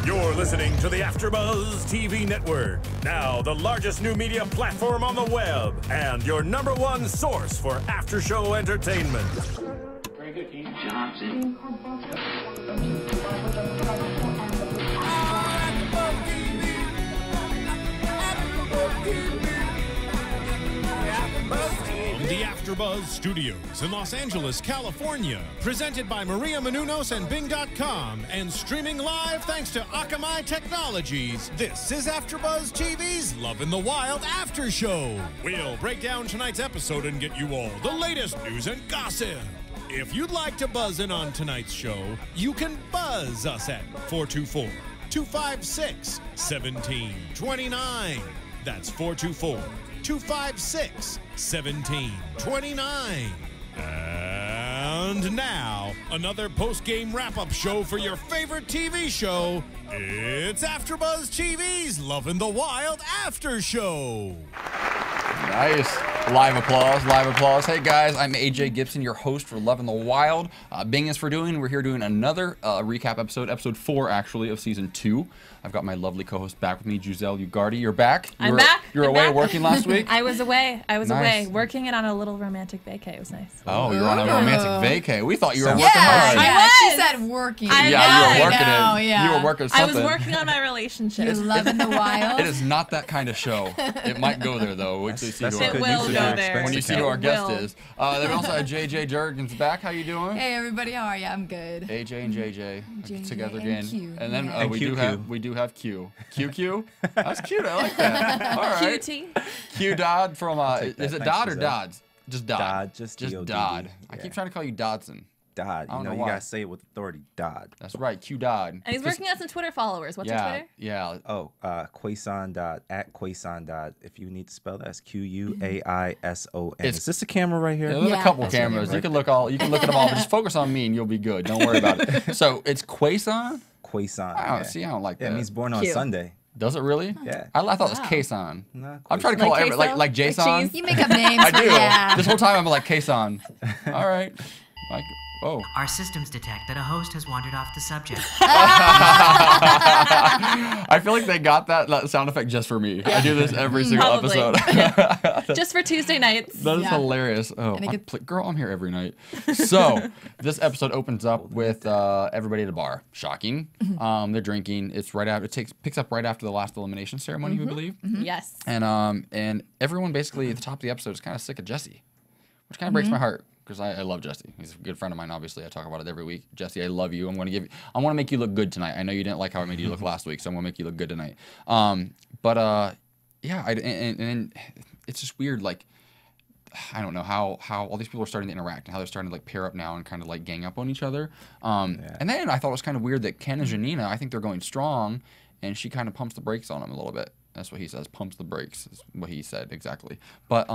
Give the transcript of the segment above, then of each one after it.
You're listening to the AFTERBUZZ TV Network, now the largest new media platform on the web, and your #1 source for after-show entertainment. Very good, King Johnson. The AFTERBUZZ Studios in Los Angeles, California, presented by Maria Menounos and Bing.com, and streaming live thanks to Akamai Technologies. This is AFTERBUZZ TV's Love in the Wild After Show. We'll break down tonight's episode and get you all the latest news and gossip. If you'd like to buzz in on tonight's show, you can buzz us at 424-256-1729. That's 424-256-1729. And now, another post-game wrap-up show for your favorite TV show. It's AFTERBUZZ TV's Love in the Wild After Show. Nice. Live applause, live applause. Hey guys, I'm AJ Gibson, your host for Love in the Wild. Bing is for doing. We're here doing another recap episode, episode 4 actually of season 2. I've got my lovely co-host back with me, Giselle Ugarte. You're back. I'm back. You were away working last week? I was away. I was Nice. away working it on a little romantic vacay. It was nice. Oh, you're on a romantic vacay. We thought you were working Yeah, hard. I was. she said working. I Yeah, know. you were working I know, it. yeah. You were working I something. was working on my relationship. You love in the wild. It is not that kind of show. It might go there though. Wait till you see That's who It our, will go there. when you see It who our guest will. is. Then we also have JJ Jurgens back. How you doing? Hey everybody, how are you? I'm good. AJ and JJ, JJ together and again, Q, and then yeah. And we QQ. do have Q. QQ, that's cute. I like that. All right. QT. Q Dodd from take that. is it Thanks, Dodd or Giselle. Dodds? Just Dodd. Dodd, just D-O-D-D. Dodd. I Yeah. keep trying to call you Dodson. Dodd. I You don't know, know you why. gotta say it with authority. Dodd. That's right, Q Dodd. And he's working out some Twitter followers. What's your Yeah, Twitter? yeah. Oh, Quaison Dodd at Quaison Dodd. If you need to spell that, it's Quaison. Is this the camera right here? Yeah, there's a Yeah. couple That's cameras. right. You can look at them all, but just focus on me and you'll be good. Don't worry about it. So it's Quaison? Quaison. I don't yeah. see. I don't like Yeah, that. it means born on Cute. Sunday. Does it really? Yeah. I thought it was Wow. Quaison. No, I'm trying to call Like it queso? like Jason. cheese? You make up names. I do. Yeah. This whole time I'm like Quaison. All right. Like, oh. Our systems detect that a host has wandered off the subject. I feel like they got that sound effect just for me. I do this every single Probably. episode. Just for Tuesday nights. That is Yeah. hilarious. Oh, And it could- girl, I'm here every night. So this episode opens up with everybody at a bar. Shocking. They're drinking. It's right after. Picks up right after the last elimination ceremony, we believe. Yes. And everyone basically at the top of the episode is kind of sick of Jesse, which kind of breaks my heart because I love Jesse. He's a good friend of mine. Obviously, I talk about it every week. Jesse, I love you. I want to make you look good tonight. I know you didn't like how I made you look last week, so I'm gonna make you look good tonight. Yeah, and it's just weird. Like, I don't know how all these people are starting to interact and how they're starting to like pair up now and kind of like gang up on each other. And then I thought it was kind of weird that Ken and Janina, I think they're going strong, and she kind of pumps the brakes on him a little bit. That's what he says. Pumps the brakes is what he said exactly. But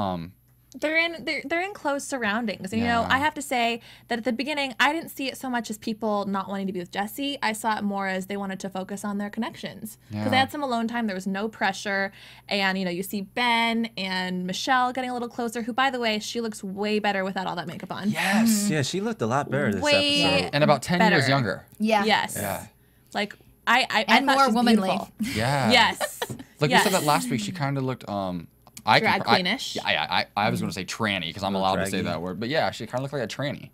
They're in close surroundings. And, you know, Yeah. I have to say that at the beginning, I didn't see it so much as people not wanting to be with Jesse. I saw it more as they wanted to focus on their connections. Because they Yeah. had some alone time. There was no pressure. And, you know, you see Ben and Michelle getting a little closer, who, by the way, she looks way better without all that makeup on. yes, Yeah, she looked a lot better this Way- episode. and about 10 years Better. younger. Yeah. Yes. Yeah. Like, I And thought more she's womanly. beautiful. Yeah. Yes. Like yes. we said that last week, she kind of looked Drag queenish. I was going to say tranny because I'm allowed to say draggy. that word, but yeah, she kind of looked like a tranny.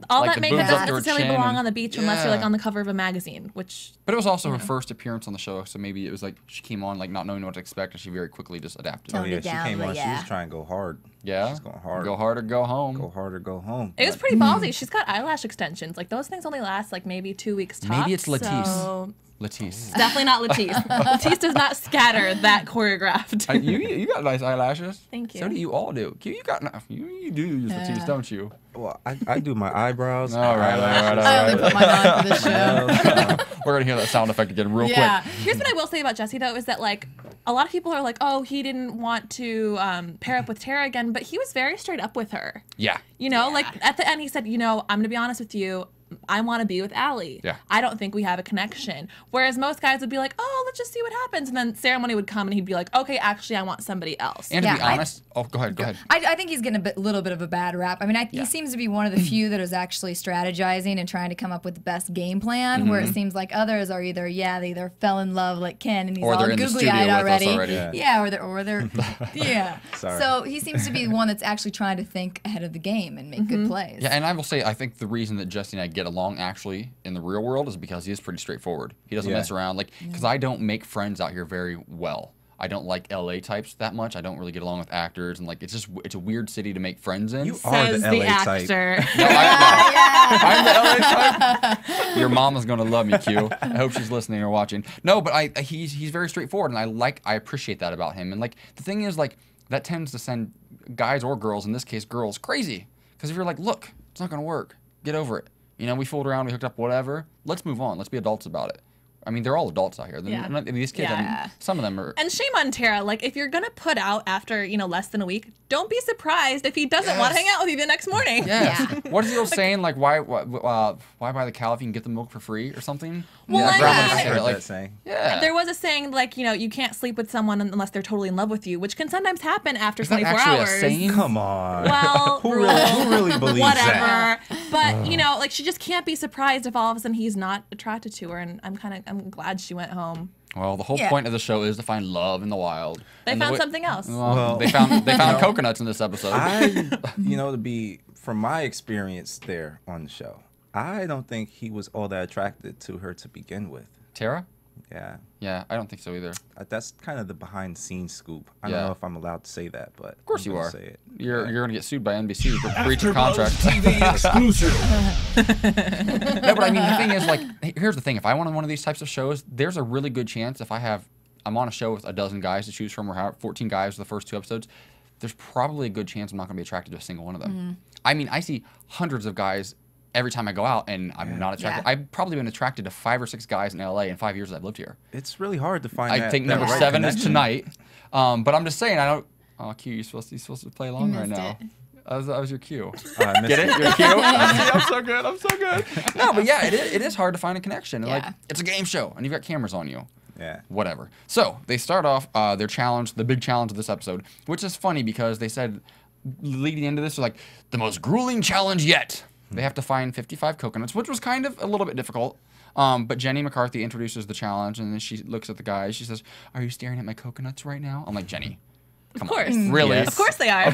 All like that the makeup boobs up doesn't to her necessarily chin belong and- on the beach unless you're like Yeah. on the cover of a magazine, which But it was also her first appearance on the show, so maybe it was like she came on like not knowing what to expect, and she very quickly just adapted. Oh Toned yeah, it she down, came but on. She yeah. was trying to go hard. Yeah, She's going hard. Go hard or go home. Go hard or go home. it was pretty ballsy. She's got eyelash extensions. Like those things only last like maybe 2 weeks tops. Maybe it's Latisse. So Latisse. it's definitely not Latisse. Latisse does not scatter that choreographed. You got nice eyelashes. Thank you. So do you all do. You got you do use Latisse, don't you? Well, I do my eyebrows. All right, all right, all I only right. put mine on for the show. We're gonna hear that sound effect again real Yeah. quick. Here's what I will say about Jesse though is that like a lot of people are like, oh, he didn't want to pair up with Tara again, but he was very straight up with her. Yeah. You know, like at the end he said, you know, I'm gonna be honest with you. I want to be with Allie. Yeah. I don't think we have a connection. Whereas most guys would be like, oh, let's just see what happens. And then ceremony would come and he'd be like, okay, actually, I want somebody else. And to Yeah, be honest, go ahead. I think he's getting a little bit of a bad rap. I mean, he seems to be one of the few that is actually strategizing and trying to come up with the best game plan, where it seems like others are either, they either fell in love like Ken and he's Or all they're in the googly-eyed studio with us already. already. Yeah, or they're yeah. Sorry. So he seems to be the one that's actually trying to think ahead of the game and make good plays. Yeah, and I will say, I think the reason that Jesse and I get along actually in the real world is because he is pretty straightforward. He doesn't mess around, like, because I don't make friends out here very well. I don't like LA types that much. I don't really get along with actors, and like it's a weird city to make friends in. You are Says the the LA type. actor. No, I'm the LA type. Your mama's gonna love me, Q. I hope she's listening or watching. No, but he's very straightforward, and I appreciate that about him. And like the thing is, like, that tends to send guys or girls, in this case girls, crazy. Because if you're like, look, it's not gonna work. Get over it. You know, we fooled around, we hooked up, whatever. Let's move on. Let's be adults about it. I mean, they're all adults out here. Yeah. These kids, I mean, some of them are. And shame on Tara. Like, if you're gonna put out after less than a week, don't be surprised if he doesn't want to hang out with you the next morning. Yes. What is the old saying? Like, why buy the cow if you can get the milk for free or something? Well, My I grandma mean- used to I say that, heard like, that saying. yeah. There was a saying like, you can't sleep with someone unless they're totally in love with you, which can sometimes happen after Is that 24 actually hours. a saying? Come on. Well, who really believes that? whatever. But like, she just can't be surprised if all of a sudden he's not attracted to her, and I'm glad she went home. Well, the whole point of the show is to find love in the wild. They And found way- something else. Well, they found coconuts in this episode. From my experience there on the show, I don't think he was all that attracted to her to begin with. Tara? Yeah. Yeah, I don't think so either. That's kind of the behind the scenes scoop. I Yeah. don't know if I'm allowed to say that, but Of course you are. Say it. You're gonna get sued by NBC for breach of contract. TV exclusive. No, but I mean, the thing is, like, here's the thing. If I went on one of these types of shows, there's a really good chance if I'm on a show with a dozen guys to choose from, or 14 guys for the first 2 episodes, there's probably a good chance I'm not going to be attracted to a single one of them. I mean, I see hundreds of guys every time I go out, and I'm not attracted. Yeah. I've probably been attracted to 5 or 6 guys in LA in 5 years that I've lived here. It's really hard to find. I think that number right 7 is connection. tonight. But I'm just saying, I don't. Oh, Q, you're supposed to play along right missed now. it. That was your cue. I missed Get it? it. You're cute. I'm so good. I'm so good. No, but yeah, it is hard to find a connection. And, like, Yeah. it's a game show, and you've got cameras on you. Yeah. Whatever. So they start off their challenge, the big challenge of this episode, which is funny because they said leading into this, they're like, the most grueling challenge yet. They have to find 55 coconuts, which was kind of a little bit difficult. But Jenny McCarthy introduces the challenge, and then she looks at the guys. She says, "Are you staring at my coconuts right now?" I'm like, Jenny, come Of course. on, really? Yes. Of course they are.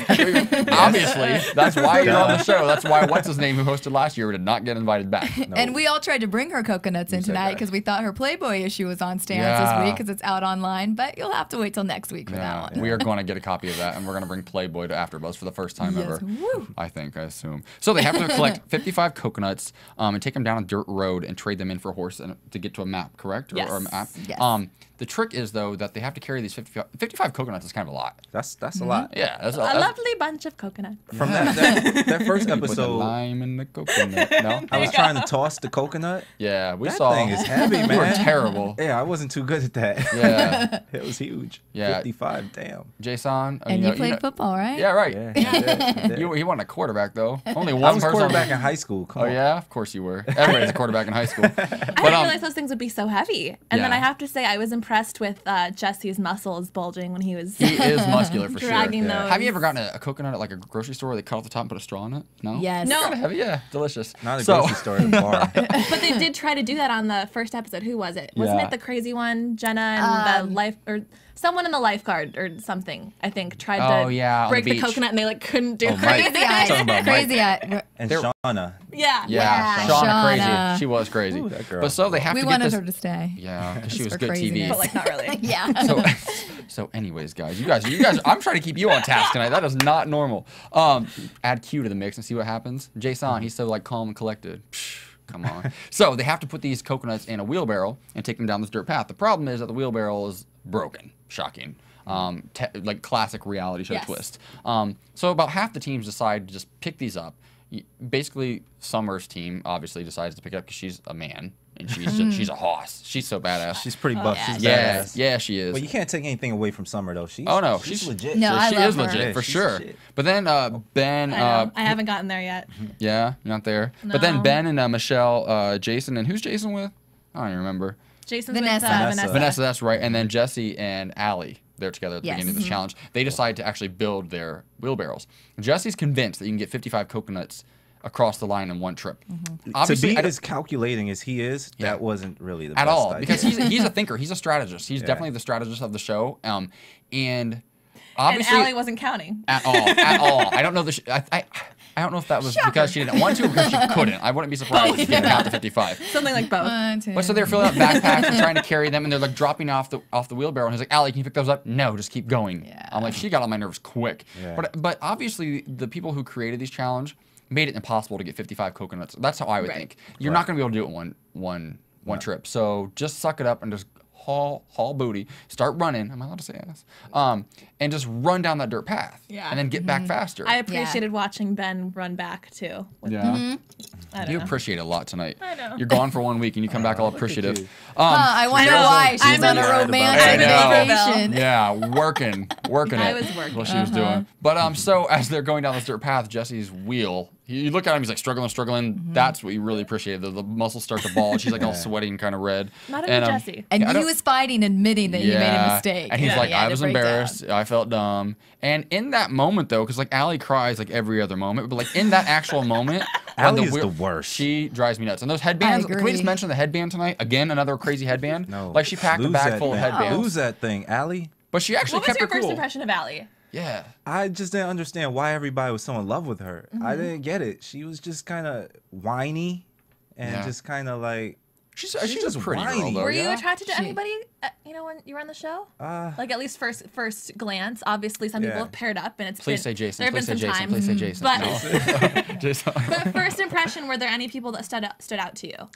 Obviously, that's why you're on the show. That's why what's his name who hosted last year did not get invited back. And we all tried to bring her coconuts in said tonight that? because we thought her Playboy issue was on stands Yeah. this week because it's out online. But you'll have to wait till next week for that Yeah, one. we are going to get a copy of that, and we're going to bring Playboy to AfterBuzz for the first time Yes. ever. Woo. I assume. So they have to collect 55 coconuts and take them down a dirt road and trade them in for a horse to get to a map, correct? Yes. Or a map. Yes. The trick is, though, that they have to carry these 55 coconuts is kind of a lot. That's a lot. Yeah. That's A lovely bunch of coconuts. From that first Put the episode, lime in the coconut. No? I was trying to toss the coconut. Yeah, we That saw. thing is heavy, man. You were terrible. Yeah, I wasn't too good at that. Yeah. It was huge. Yeah. 55, damn. Jason. And you played football, right? Yeah, right. Yeah, I did. He wasn't a quarterback, though. Only I one was person. quarterback in high school. Come Oh on. yeah, of course you were. Everybody's a quarterback in high school. I didn't realize those things would be so heavy. And then Yeah. I have to say, I was impressed with Jesse's muscles bulging when he was He is muscular for sure. dragging those. Have you ever gotten a coconut at like a grocery store where they cut off the top and put a straw in it? No. Yes. No. Kind of heavy, yeah, delicious. Not a So- grocery store, at a bar. But they did try to do that on the first episode. Who was it? Wasn't Yeah. it the crazy one? Jenna and the life or someone in the lifeguard or something, I think, tried Oh, to yeah, on break the the beach. coconut and they like couldn't do Oh, it. Mike. Crazy eyes. Talking about Mike. Crazy eyes. And They're- Shauna. Yeah. Yeah, Yeah, Shauna crazy. Shauna. She was crazy. Ooh, that girl. But so they have We to get wanted this. her to stay. Yeah, because she Just was for good craziness. TV. But like not really. Yeah. So anyways, guys, you guys, I'm trying to keep you on task tonight. That is not normal. Add Q to the mix and see what happens. Jason, he's so like calm and collected. Psh, come on. So they have to put these coconuts in a wheelbarrow and take them down this dirt path. The problem is that the wheelbarrow is broken. Shocking. Like classic reality show Yes. twist. So about half the teams decide to just pick these up. Basically, Summer's team obviously decides to pick it up because she's a man. and she's a hoss. She's so badass. She's pretty buff. She's yeah, badass. yeah, she is. But you can't take anything away from Summer though. She's legit. No, I she love is her. legit Yeah, for she's sure. shit. But then Ben, I haven't gotten there yet. yeah, you're not there. But then No. Ben and Michelle, Jason, and who's Jason with? I don't even remember. Jason's Vanessa. with Vanessa. Vanessa, that's right. And then Jesse and Allie, they're together at the Yes. beginning of this challenge. They decide to actually build their wheelbarrows. Jesse's convinced that you can get 55 coconuts across the line in one trip. Obviously, To be as calculating as he is, Yeah. that wasn't really the at best all, idea. because he's a thinker. He's a strategist. He's Yeah. definitely the strategist of the show. And And obviously, Allie wasn't counting. at all, at all. I don't know. I don't know if that was because she didn't want to or because she couldn't. I wouldn't be surprised if she didn't count to 55. Something like both. But so they're filling up backpacks and trying to carry them, and they're like dropping off the wheelbarrow. And he's like, "Allie, can you pick those up?" No, just keep going. Yeah. I'm like, she got on my nerves quick. Yeah. But obviously the people who created these challenge made it impossible to get 55 coconuts. That's how I would Right. think. You're not going to be able to do it in one trip. So just suck it up and just haul booty, start running. Am I allowed to say ass? And just run down that dirt path. Yeah. And then get back faster. I appreciated watching Ben run back too. yeah. I don't You know. appreciate it a lot tonight. I know. You're gone for 1 week and you come back all appreciative. you. I wonder why she's I'm on in a the- romantic I'm in the vacation. Yeah, working I it. was working. What she was doing. But so as they're going down this dirt path, Jesse's wheel. You look at him, he's like struggling. That's what you really appreciated. The muscles start to bulge. He's like all sweaty and kind of red. Not even Jesse. And I he don't- was fighting, admitting that he made a mistake. And he's like, He had I to was break down. embarrassed. I felt dumb. And in that moment, though, because like Allie cries like every other moment, but like in that actual moment, when Allie is wheel- the worst. She drives me nuts. And those headbands. Can we just agree. mention the headband tonight? Again, another crazy headband. No. Like she packed a Lose bag that full of thing. headbands. Lose that thing, Allie. But she actually What was kept your her first cool. impression of Allie? Yeah. I just didn't understand why everybody was so in love with her. I didn't get it. She was just kind of whiny and Yeah. just kind of like She's just a pretty girl, whiny. though. Were you yeah? attracted to She- anybody? When you were on the show? uh Like at least first glance. Obviously, some people Yeah. have paired up, and it's Please been, say Jason. There have Please say been some Jason. times. Please say Jason. But No. Jason. but first impression, were there any people that stood out to you?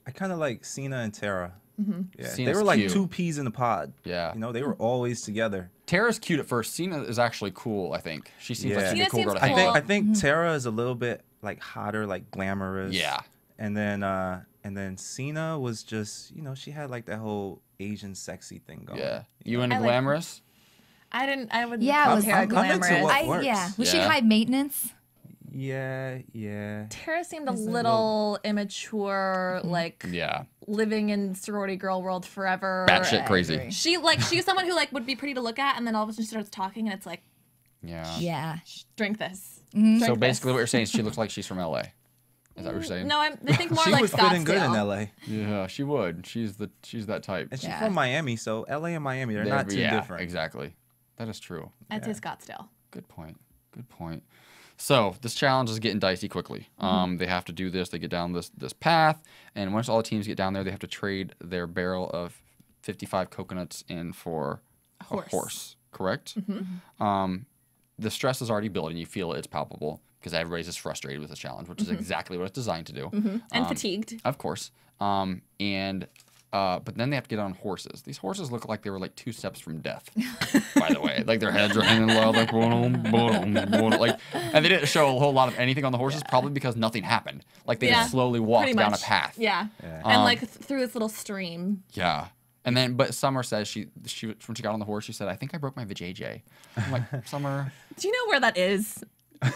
I kind of like Cena and Tara. Yeah, they Cena's were like cute. two peas in a pod. Yeah. You know, they were always together. Tara's cute at first. Cena is actually cool, I think. She seems like Yeah. she'd be a Cena cool girl to seems hang cool. out. I think Tara is a little bit like hotter, like glamorous. Yeah. And then Cena was just, you know, she had like that whole Asian sexy thing going. Yeah. You into I like- glamorous? I would Yeah, call was- Tara I'm into glamorous. what works. Was she Yeah. high maintenance? Yeah. Tara seemed a little immature, like Yeah. living in sorority girl world forever. Batshit crazy. agree. She's someone who like would be pretty to look at, and then all of a sudden she starts talking, and it's like, Yeah. Yeah. drink this. So Drink basically, this. what you're saying is she looks like she's from LA. Is that what you're saying? No, I think more She like would fit in good in Scottsdale. LA. Yeah, she would. She's that type. And she's Yeah. from Miami, so LA and Miami, they're not too yeah, different. exactly. That is true. I'd say Scottsdale. Good point. Good point. So this challenge is getting dicey quickly. They have to do this. They get down this path, and once all the teams get down there, they have to trade their barrel of 55 coconuts in for a horse. Correct? The stress is already building. You feel it. It's palpable because everybody's just frustrated with this challenge, which is exactly what it's designed to do. And fatigued. Of course. But then they have to get on horses. These horses look like they were like 2 steps from death, by the way. Like their heads are hanging low, like, boom, boom, boom, like, and they didn't show a whole lot of anything on the horses, probably because nothing happened. Like they just slowly walked pretty down a much. path. Yeah. And like through this little stream. Yeah. And then, but Summer says she when she got on the horse, she said, "I think I broke my vajayjay." I'm like, Summer. Do you know where that is? I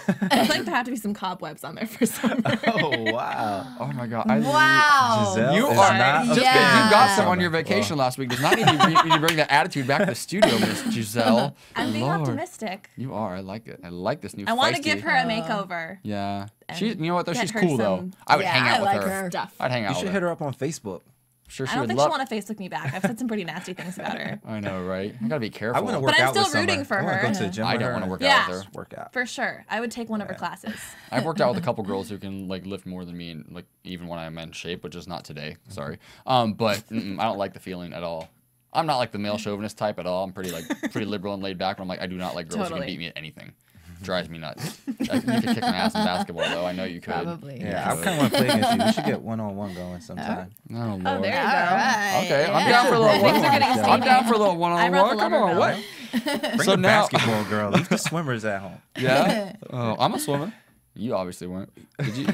think there have to be some cobwebs on there for summer. Oh, wow. Oh my God. Wow. Giselle You is are not just a because Yeah. you got some Summer. on your vacation last week does not mean you need to bring that attitude back to the studio, Miss Giselle. I'm being Lord. optimistic. You are. I like it. I like this new. I want to feisty- give her a makeover. Yeah. She. You know what though? get She's her cool though. some- I would Yeah, hang out I with like her. her. Stuff. I'd hang You out should with hit her. her up on Facebook. Sure, she I don't would think love. she'll want to Facebook me back. I've said some pretty nasty things about her. I know, right? I gotta be careful. I want to work But I'm out with still rooting Summer. for I wanna her. go to the gym I with don't her want to and work Yeah. out with her. Work out. For sure. I would take one of her classes. I've worked out with a couple girls who can like lift more than me, and like even when I'm in shape, which is not today. Sorry. But I don't like the feeling at all. I'm not like the male chauvinist type at all. I'm pretty liberal and laid back. But I'm like, I do not like girls who Totally. can beat me at anything. Drives me nuts. You could kick my ass in basketball, though. I know you could. Probably. Yeah, I kind of want to play against you. We should get one-on-one going sometime. Oh, Lord. Oh, there you All go. right. Okay, I'm Yeah. down for a little Things are one-on-one. getting I'm steamy. down for a little I one-on-one. wrote the Come lover on, what? Bring So the now- basketball girl. Leave the swimmers at home. Yeah. Oh, I'm a swimmer. You obviously weren't. Did you?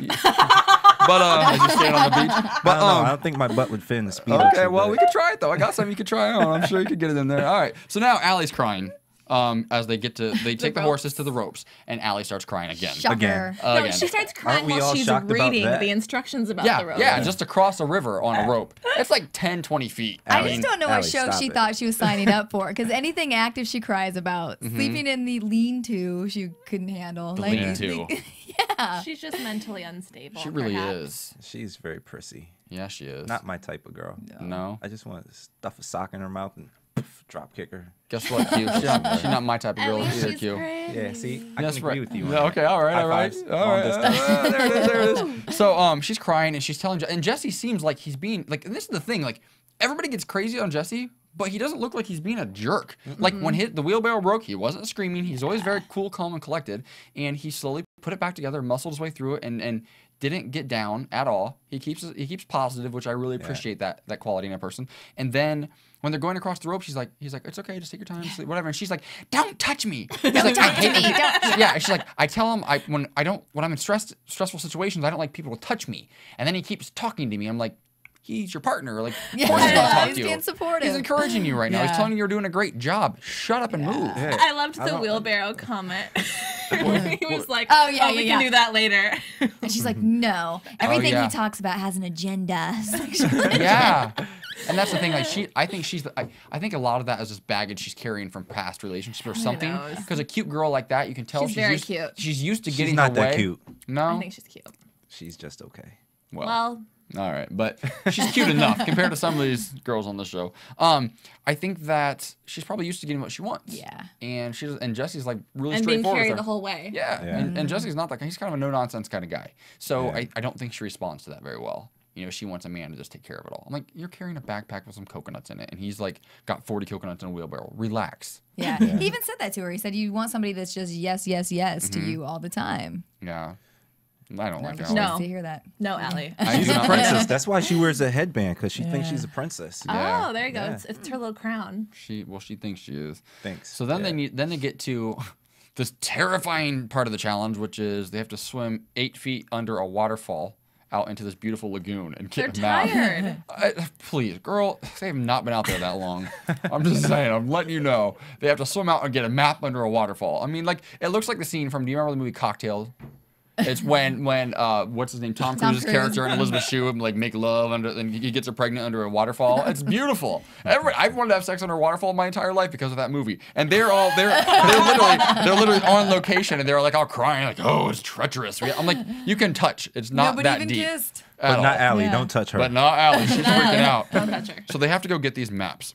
As you stand on the beach. But I don't think my butt would fit in the speedo. okay, well, we could try it though. I got something you could try on. I'm sure you could get it in there. All right. So now Allie's crying. As they take the horses to the ropes, and Allie starts crying again. Shocker. No, she starts crying while she's reading the instructions about the rope. Yeah, just across a river on a rope. It's like 10, 20 feet. I just don't know what show she thought she was signing up for. Because anything active she cries about, sleeping in the lean-to, she couldn't handle. The lean-to. Yeah. She's just mentally unstable. She really perhaps. is. She's very prissy. Yeah, she is. Not my type of girl. No. I just want to stuff a sock in her mouth and drop kick her. Guess what, Q? She's not my type of girl either, Q. Yeah, see, I That's can agree with you. On Yeah, okay, all right. There it is. So she's crying and she's telling, and Jesse seems like he's being like. And this is the thing, like everybody gets crazy on Jesse, but he doesn't look like he's being a jerk. Like when the wheelbarrow broke, he wasn't screaming. He's always very cool, calm, and collected, and he slowly put it back together, muscled his way through it, and didn't get down at all. He keeps positive, which I really appreciate that quality in a person. And then when they're going across the rope, he's like, it's okay, just take your time, sleep, whatever. And she's like, don't touch me. He's like, I hate me. Yeah, and she's like, I tell him when I'm in stressful situations, I don't like people to touch me. And then he keeps talking to me. I'm like, he's your partner. Like, of course he's gonna talk to you. Being supportive. He's encouraging you right now. He's telling you you're doing a great job. Shut up and move. Yeah. I loved the wheelbarrow comment. He was like, we can do that later. And she's like, no. Everything he talks about has an agenda. Yeah. And that's the thing. Like I think a lot of that is just baggage she's carrying from past relationships or something. Because a cute girl like that, you can tell she's very cute. She's used to getting not her way. that cute. No, I think she's cute. She's just okay. Well, all right, but she's cute enough compared to some of these girls on the show. I think that she's probably used to getting what she wants. Yeah. And Jesse's like really and being straightforward. carried with her. the whole way. Yeah. And Jesse's not that guy. He's kind of a no nonsense kind of guy. So I don't think she responds to that very well. You know, she wants a man to just take care of it all. I'm like, you're carrying a backpack with some coconuts in it, and he's like got 40 coconuts in a wheelbarrow. Relax. Yeah. He even said that to her. He said, you want somebody that's just yes, yes, yes to you all the time. Yeah. I don't like She Allie. needs to hear that. No, Allie. She's a princess. That's why she wears a headband, because she thinks she's a princess. Yeah. Oh, there you go. Yeah. It's her little crown. She thinks she is. Thanks. So then they get to this terrifying part of the challenge, which is they have to swim 8 feet under a waterfall out into this beautiful lagoon and get They're them out. tired. Please, girl, they have not been out there that long. I'm just saying, I'm letting you know. They have to swim out and get a map under a waterfall. I mean, like, it looks like the scene from, do you remember the movie Cocktail? It's when what's his name, Tom Cruise's character and Elizabeth Shue like make love and he gets her pregnant under a waterfall. It's beautiful. I've wanted to have sex under a waterfall my entire life because of that movie. And they're literally on location and they're like all crying like, oh, it's treacherous. I'm like, you can touch. It's not Nobody that even deep. kissed. But not Allie. Don't touch her. But not Allie. She's freaking out. Don't touch her. So they have to go get these maps.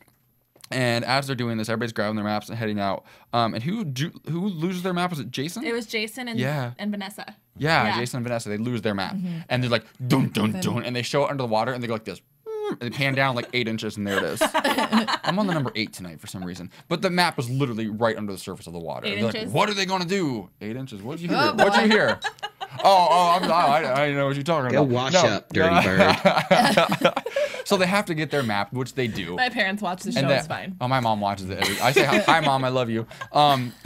And as they're doing this, everybody's grabbing their maps and heading out. And who loses their map? Was it Jason? It was Jason and Vanessa. Yeah, Jason and Vanessa. They lose their map. And they're like, dun, dun, dun. And they show it under the water and they go like this. And they pan down like 8 inches and there it is. I'm on the number 8 tonight for some reason. But the map was literally right under the surface of the water. 8 They're inches? like, what are they going to do? 8 inches. What did you hear? What'd you hear? I know what you're talking Go about. wash up, dirty bird. So they have to get their map, which they do. My parents watch the show. It's fine. Oh, my mom watches it. I say, hi, Mom, I love you.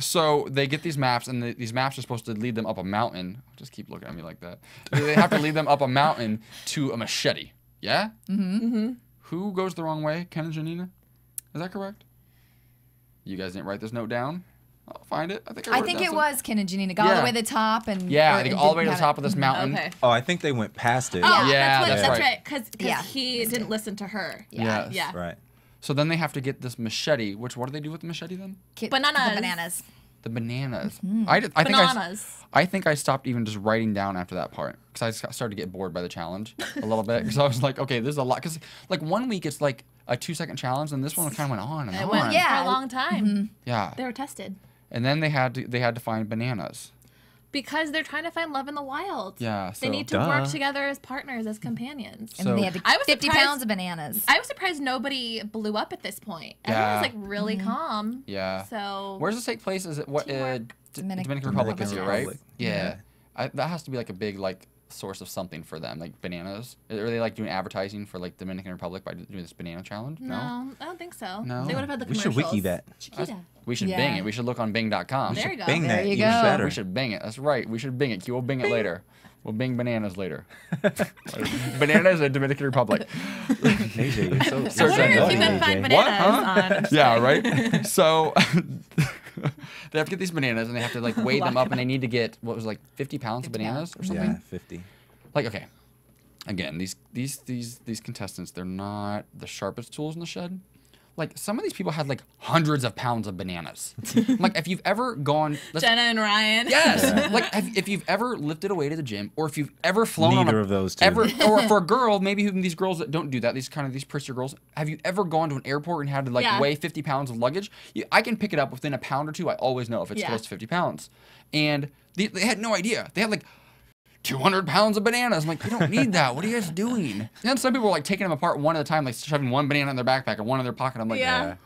So they get these maps, and these maps are supposed to lead them up a mountain. Just keep looking at me like that. They have to lead them up a mountain to a machete. Yeah? Mm-hmm. Who goes the wrong way? Ken and Janina? Is that correct? You guys didn't write this note down? I'll find it. I think it was Ken and Janina. Got all the way to the top. I think all the way to the top of this mountain. Okay. Oh, I think they went past it. Oh, Yeah, that's that's right. Because he didn't listen to her. Yes. Yeah. Right. So then they have to get this machete, which, what do they do with the machete then? Bananas. The bananas. The bananas. Bananas. I think I stopped even just writing down after that part because I started to get bored by the challenge a little bit because I was like, okay, this is a lot. Because like 1 week it's like a 2-second challenge, and this one kind of went on and on. It went for a long time. Yeah. They were tested. And then they had to find bananas. Because they're trying to find love in the wild. Yeah. They need to work together as partners, as companions. And they had to 50 pounds of bananas. I was surprised nobody blew up at this point. Everyone was like really calm. Yeah. So where does this take place? Is it what Dominican Republic is here, right? Yeah. That has to be like a big like source of something for them, like bananas. Are they like doing advertising for like Dominican Republic by doing this banana challenge? No, I don't think so. No? They would have had the We commercials. should wiki that. Chiquita. We should bing it. We should look on Bing.com. There you go. Bing There that. you Even go. better. We should bing it. That's right. We should bing it. We'll bing it later. We'll bing bananas later. Bananas in Dominican Republic. AJ, you're so. I wonder if you can find bananas on. Yeah, right. So they have to get these bananas, and they have to like weigh them up, and they need to get what was like 50 pounds of bananas or something. Yeah, 50. Like, okay, again, these contestants, they're not the sharpest tools in the shed. Like, some of these people had like hundreds of pounds of bananas. Like, if you've ever gone, Jenna and Ryan. yes, like if you've ever lifted a weight at the gym, or if you've ever flown on Neither of those two. or for a girl, maybe these girls that don't do that, these prissy girls, have you ever gone to an airport and had to like weigh 50 pounds of luggage? I can pick it up within a pound or two. I always know if it's close to 50 pounds. And they had no idea. They had like 200 pounds of bananas. I'm like, you don't need that. What are you guys doing? And then some people were like taking them apart one at a time, like shoving one banana in their backpack and one in their pocket. I'm like,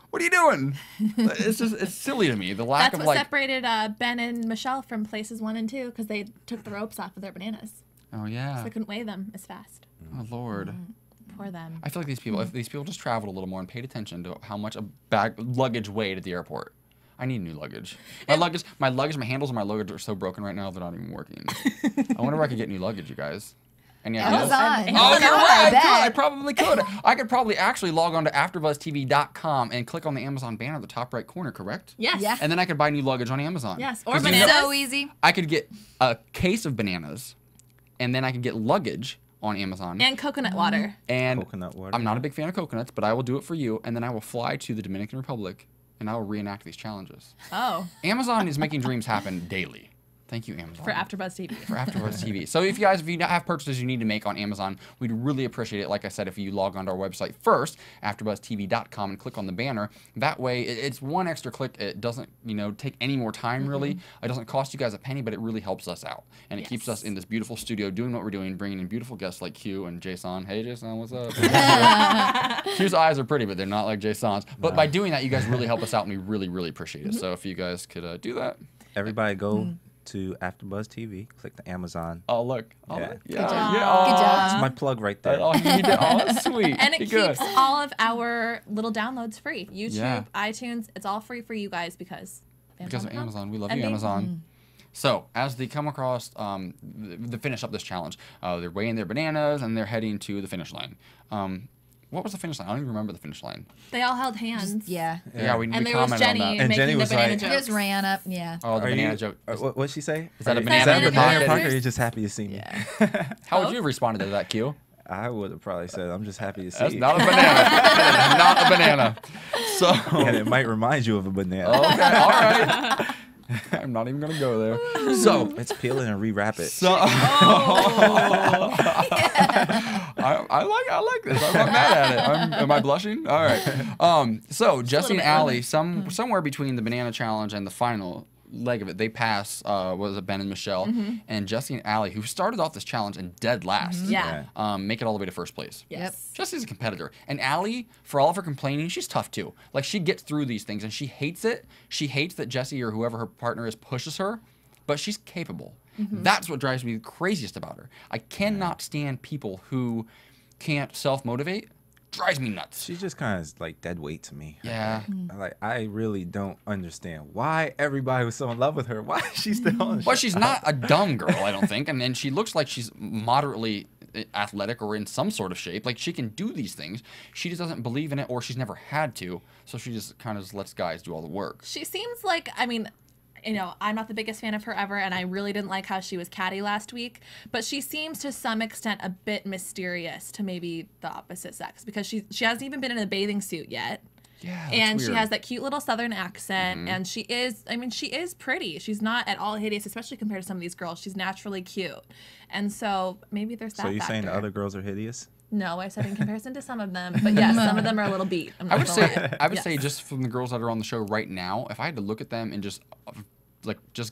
what are you doing? It's silly to me. The lack That's of what like. separated Ben and Michelle from places 1 and 2 because they took the ropes off of their bananas. Oh yeah. So they couldn't weigh them as fast. Oh Lord. Poor them. I feel like these people, if these people just traveled a little more and paid attention to how much a luggage weighed at the airport. I need new luggage. My handles on my luggage are so broken right now they're not even working. I wonder if I could get new luggage, you guys. Any ideas? Amazon. Oh, you're right. bet. I probably could. I could probably actually log on to AfterBuzzTV.com and click on the Amazon banner at the top right corner, correct? Yes. Yeah. And then I could buy new luggage on Amazon. Yes. Or 'Cause bananas. So easy. I could get a case of bananas, and then I could get luggage on Amazon. And coconut water. And Coconut water. I'm not a big fan of coconuts, but I will do it for you, and then I will fly to the Dominican Republic, and I will reenact these challenges. Oh. Amazon is making dreams happen daily. Thank you, Amazon. For AfterBuzz TV. For AfterBuzz TV. So if you have purchases you need to make on Amazon, we'd really appreciate it. Like I said, if you log onto our website first, AfterBuzzTV.com, and click on the banner. That way, it's one extra click. It doesn't, take any more time really. It doesn't cost you guys a penny, but it really helps us out, and it keeps us in this beautiful studio doing what we're doing, bringing in beautiful guests like Q and Jason. Hey, Jason, what's up? Q's eyes are pretty, but they're not like Jason's. But by doing that, you guys really help us out, and we really, really appreciate it. So if you guys could do that. Everybody go to AfterBuzz TV. Click the Amazon. Oh, look. Oh, Yeah. yeah. Good job. Yeah. Good job. That's my plug right there. Oh, you did. Oh, that's sweet. And it Good. keeps all of our little downloads free. YouTube, Yeah. iTunes, it's all free for you guys because Because of Amazon. Amazon. We love And you, they- Amazon. So, as they come across the finish up this challenge, they're weighing their bananas and they're heading to the finish line. What was the finish line? I don't even remember the finish line. They all held hands. Yeah. Yeah, we And there was commented Jenny on that. And making Jenny the was banana like- jokes. Just ran up. Yeah. Oh, the banana joke. What'd she say? Is that a Is banana that in your banana in your pocket? pocket, or you're just happy to see me? How would you have responded to that, Q? I would have probably said, I'm just happy to see That's you. not a banana. That is not a banana. So, And it might remind you of a banana. okay, all right. I'm not even going to go there. So, Let's peel it and rewrap it. So, I like this. I'm not mad at it. Am I blushing? All right. So Jesse and Allie, somewhere between the banana challenge and the final leg of it, they pass. Was it Ben and Michelle? And Jesse and Allie, who started off this challenge and dead last, Yeah. make it all the way to first place. Yes. Jesse's a competitor. And Allie, for all of her complaining, she's tough too. Like, she gets through these things and she hates it. She hates that Jesse or whoever her partner is pushes her, but she's capable. That's what drives me the craziest about her. I cannot stand people who can't self-motivate. Drives me nuts. She's just kind of like dead weight to me. Yeah. Like, I really don't understand why everybody was so in love with her. Why is she still on the Well, show? she's not a dumb girl, I don't think. And then she looks like she's moderately athletic or in some sort of shape. Like, she can do these things. She just doesn't believe in it, or she's never had to. So she just kind of just lets guys do all the work. She seems like, I'm not the biggest fan of her ever, and I really didn't like how she was catty last week. But she seems to some extent a bit mysterious to maybe the opposite sex because she hasn't even been in a bathing suit yet. Yeah, that's And she weird. has that cute little Southern accent, and she is pretty. She's not at all hideous, especially compared to some of these girls. She's naturally cute. And so maybe there's that So you're saying the factor. other girls are hideous? No, I said in comparison to some of them. But yes, some of them are a little beat. I'm I not would gonna say lie. I would Yes. say just from the girls that are on the show right now, if I had to look at them and just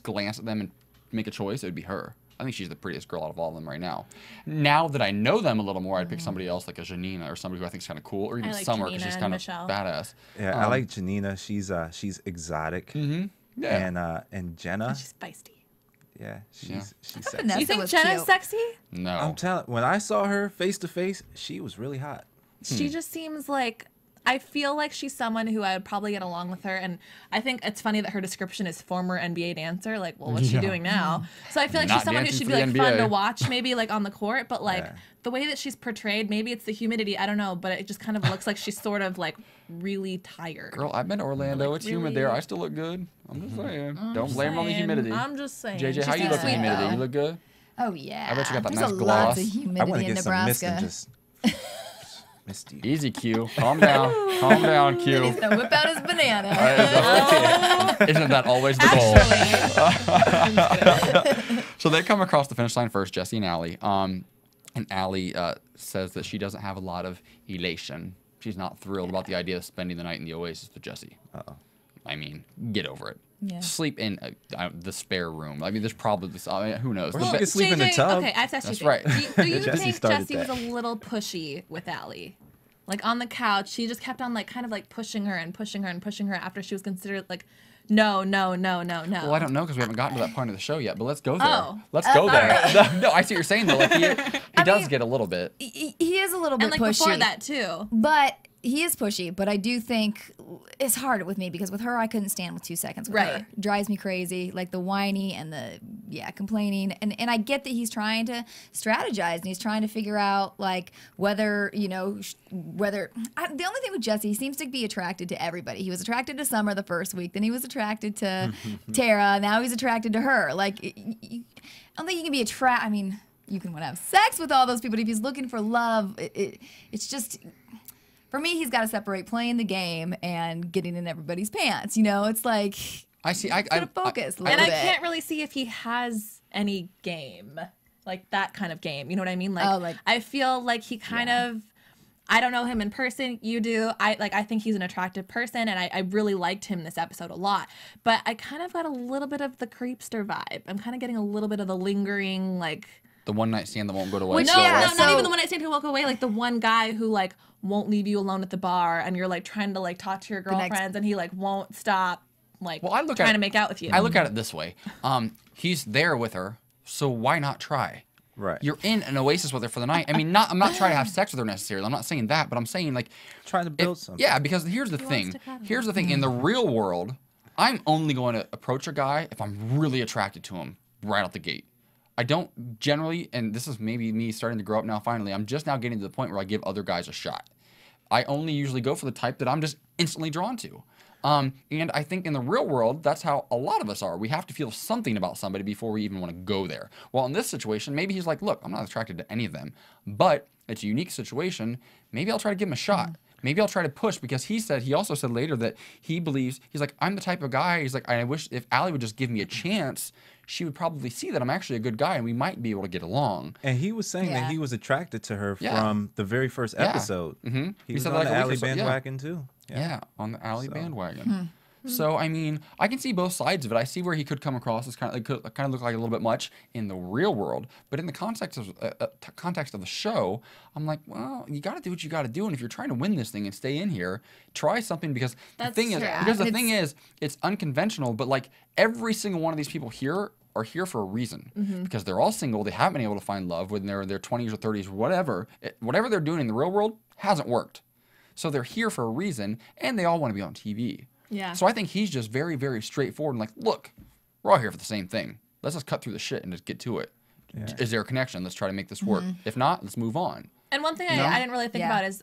glance at them and make a choice, it would be her. I think she's the prettiest girl out of all of them right now. Now that I know them a little more, I'd pick somebody else like a Janina or somebody who I think is kind of cool, or even like Summer because Janina she's and kind of Michelle. badass. Yeah, I like Janina. She's exotic. Yeah. And Jenna, She's feisty. yeah, she's Yeah. sexy. Vanessa You think was Jenna's cute. sexy? No. I'm telling. When I saw her face to face, she was really hot. She just seems like I feel like she's someone who I would probably get along with her, and I think it's funny that her description is former NBA dancer. Like, well, what's she doing now? So I feel like she's someone who should be like fun to watch, maybe like on the court, but like the way that she's portrayed, maybe it's the humidity, I don't know, but it just kind of looks like she's sort of like really tired. Girl, I've been to Orlando. Like, it's humid there. I still look good. I'm just saying. Don't blame it on the humidity. I'm just saying. JJ, how you look in humidity? You look good? Oh yeah. I bet you got that There's nice lots gloss. of humidity in Nebraska. Misty. Easy, Q. Calm down. Calm down, Q. He's gonna whip out his banana. Isn't that always the goal? So they come across the finish line first, Jesse and Allie. And Allie says that she doesn't have a lot of elation. She's not thrilled about the idea of spending the night in the Oasis with Jesse. I mean, get over it. Yeah. Sleep in the spare room. I mean, there's probably this. I mean, who knows? Or you could sleep in the tub. Okay, I have to ask you. That's right. Do you Jesse think started Jesse was that. a little pushy with Allie? Like on the couch, she just kept on like kind of like pushing her and pushing her and pushing her after she was considered like, no. Well, I don't know because we haven't gotten to that point of the show yet. But let's go there. Oh. Let's go there. Right. No, I see what you're saying though. Like he does get a little bit. He is a little bit And like pushy. before that too. But he is pushy, but I do think it's hard with me because with her, I couldn't stand with 2 seconds with her. Drives me crazy, like the whiny and the, complaining. And I get that he's trying to strategize and he's trying to figure out, like, whether, the only thing with Jesse, he seems to be attracted to everybody. He was attracted to Summer the first week, then he was attracted to Tara, now he's attracted to her. Like, I don't think he can be attracted. I mean, you can want to have sex with all those people, but if he's looking for love, it's just... For me, he's got to separate playing the game and getting in everybody's pants. It's like I see. gotta focus a little And bit. I can't really see if he has any game, like that kind of game. You know what I mean? Like, I feel like he kind of. I don't know him in person. You do. I think he's an attractive person, and I really liked him this episode a lot. But I kind of got a little bit of the creepster vibe. I'm kind of getting a little bit of the lingering like. The one night stand that won't go away. No, not even the one night stand who won't go away. Like the one guy who like won't leave you alone at the bar, and you're like trying to like talk to your girlfriends, and he like won't stop like trying to make out with you. I look at it this way: he's there with her, so why not try? Right. You're in an oasis with her for the night. I mean, I'm not trying to have sex with her necessarily. I'm not saying that, but I'm saying like trying to build something. Yeah, because here's the thing. Here's the thing. In the real world, I'm only going to approach a guy if I'm really attracted to him right out the gate. I don't generally, and this is maybe me starting to grow up now finally, I'm just now getting to the point where I give other guys a shot. I only usually go for the type that I'm just instantly drawn to. And I think in the real world, that's how a lot of us are. We have to feel something about somebody before we even want to go there. Well, in this situation, maybe he's like, look, I'm not attracted to any of them, but it's a unique situation. Maybe I'll try to give him a shot. Maybe I'll try to push because he also said later that he believes, he's like, I'm the type of guy, he's like, I wish if Allie would just give me a chance, she would probably see that I'm actually a good guy and we might be able to get along. And he was saying that he was attracted to her from the very first episode. He was on the Allie bandwagon too. Yeah, on the Allie bandwagon. So I mean, I can see both sides of it. I see where he could come across as kind of look like a little bit much in the real world, but in the context of the show, I'm like, well, you got to do what you got to do, and if you're trying to win this thing and stay in here, try something because the thing is, it's unconventional. But like every single one of these people here are here for a reason because they're all single. They haven't been able to find love when they're in their 20s or 30s, whatever. Whatever they're doing in the real world hasn't worked. So they're here for a reason, and they all want to be on TV. Yeah. So I think he's just very, very straightforward and like, look, we're all here for the same thing. Let's just cut through the shit and just get to it. Yeah. Is there a connection? Let's try to make this work. If not, let's move on. And one thing I didn't really think about is,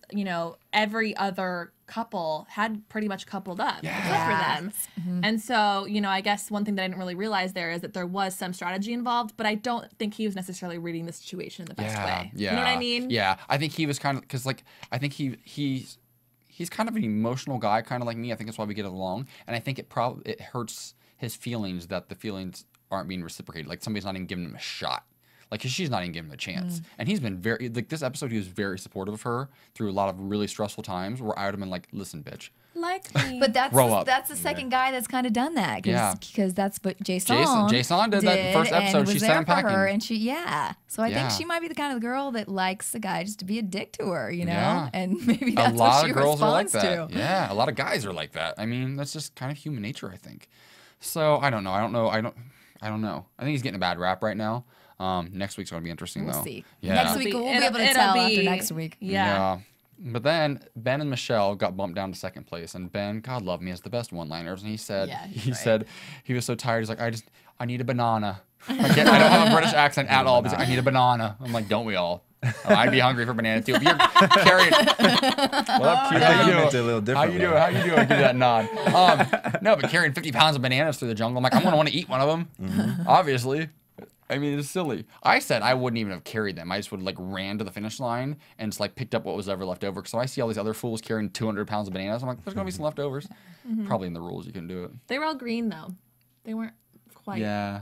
every other couple had pretty much coupled up except for them. And so, I guess one thing that I didn't really realize there is that there was some strategy involved, but I don't think he was necessarily reading the situation in the best way. Yeah. You know what I mean? Yeah. I think he was kind of, because like, I think he's kind of an emotional guy, kind of like me. I think that's why we get along. And I think it hurts his feelings that the feelings aren't being reciprocated. Like somebody's not even giving him a shot. Like, cause she's not even giving him a chance. And he's been this episode, he was very supportive of her through a lot of really stressful times where I would have been like, listen, bitch. Like me. But that's the second guy that's kind of done that. Because that's what Jason did that first episode. She sent him packing. Her and so I think she might be the kind of girl that likes the guy just to be a dick to her, And maybe that's what she responds to. A lot of girls are like that. Yeah, a lot of guys are like that. I mean, that's just kind of human nature, I think. So I don't know. I don't know. I think he's getting a bad rap right now. Next week's going to be interesting, though. We'll see. Yeah. Next week, we'll be able to tell after next week. Yeah. But then Ben and Michelle got bumped down to second place, and Ben, God love me, has the best one-liners. And he said, he was so tired. He's like, I need a banana. I don't have a British accent at all. But I need a banana. I'm like, don't we all? Oh, I'd be hungry for banana too. If you're carrying, Well, you meant it a little different. How you doing? Give that nod. No, but carrying 50 pounds of bananas through the jungle, I'm like, I'm gonna want to eat one of them. Obviously. I mean, it's silly. I said I wouldn't even have carried them. I just would have, like, ran to the finish line and just, like, picked up what was ever left over. So I see all these other fools carrying 200 pounds of bananas. I'm like, there's going to be some leftovers. Probably in the rules you can do it. They were all green, though. They weren't quite. Yeah.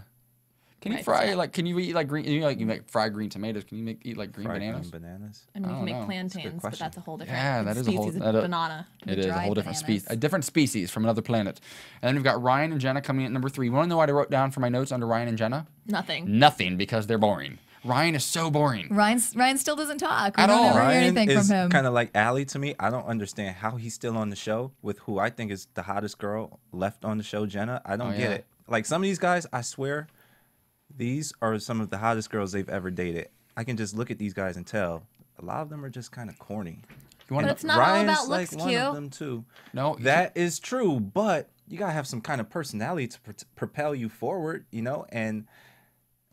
Can you fry, like, can you eat, like, green, you make fried green tomatoes. Can you eat, like, green bananas? Green bananas? I mean, you can make That's a good plantains, but that's a whole different that is a whole species of banana. It is a whole different species, a different species from another planet. And then we've got Ryan and Jenna coming in at number 3. You want to know what I wrote down for my notes under Ryan and Jenna? Nothing. Nothing, because they're boring. Ryan is so boring. Ryan still doesn't talk. We At don't all. ever hear Ryan anything is from him. kind of like Allie to me. I don't understand how he's still on the show with who I think is the hottest girl left on the show, Jenna. I don't get it. Like, some of these guys, I swear, these are some of the hottest girls they've ever dated. I can just look at these guys and tell a lot of them are just kind of corny. But it's not Ryan's all about looks, like one of them too. No, that is true, but you gotta have some kind of personality to propel you forward, you know. And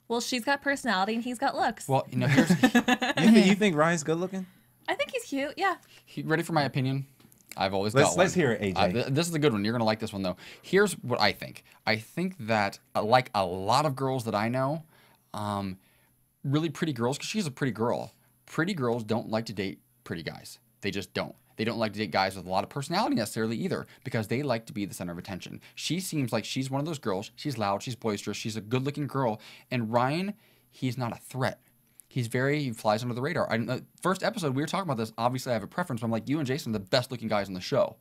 well, she's got personality and he's got looks. Well, you know, here's you think Ryan's good looking? I think he's cute. Yeah. Ready for my opinion? I've always got one. Let's hear it, AJ. This is a good one. You're going to like this one, though. Here's what I think. I think that, like a lot of girls that I know, really pretty girls, because she's a pretty girl, pretty girls don't like to date pretty guys. They just don't. They don't like to date guys with a lot of personality necessarily either, because they like to be the center of attention. She seems like she's one of those girls. She's loud. She's boisterous. She's a good-looking girl. And Ryan, he's not a threat. He flies under the radar. First episode, we were talking about this. Obviously, I have a preference. But I'm like, you and Jason are the best looking guys on the show.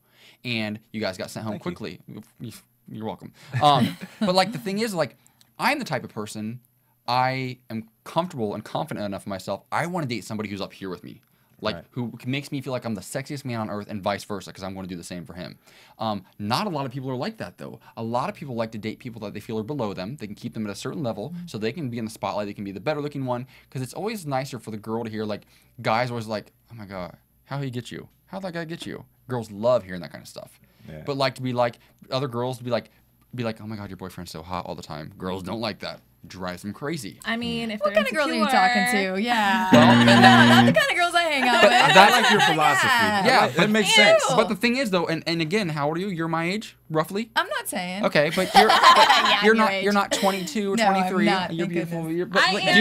And you guys got sent home quickly. You're welcome. But, like, the thing is, like, I'm the type of person, I am comfortable and confident enough in myself. I want to date somebody who's up here with me. Like, who makes me feel like I'm the sexiest man on earth and vice versa, because I'm going to do the same for him. Not a lot of people are like that, though. A lot of people like to date people that they feel are below them. They can keep them at a certain level so they can be in the spotlight. They can be the better looking one, because it's always nicer for the girl to hear, like, guys always like, oh, my God, how'd he get you? How'd that guy get you? Girls love hearing that kind of stuff. Yeah. But, like, to be like, other girls to be like, oh, my God, your boyfriend's so hot all the time. Girls don't like that. Drives them crazy. I mean, if what they're kind of girls are you talking to? Yeah. Well, not the kind of girls I hang out with. I like your philosophy. Yeah, that makes sense. But the thing is, though, and again, how old are you? You're my age, roughly. I'm not saying. Okay, but you're not 22 or 23. I'm not. You're beautiful. I do you am,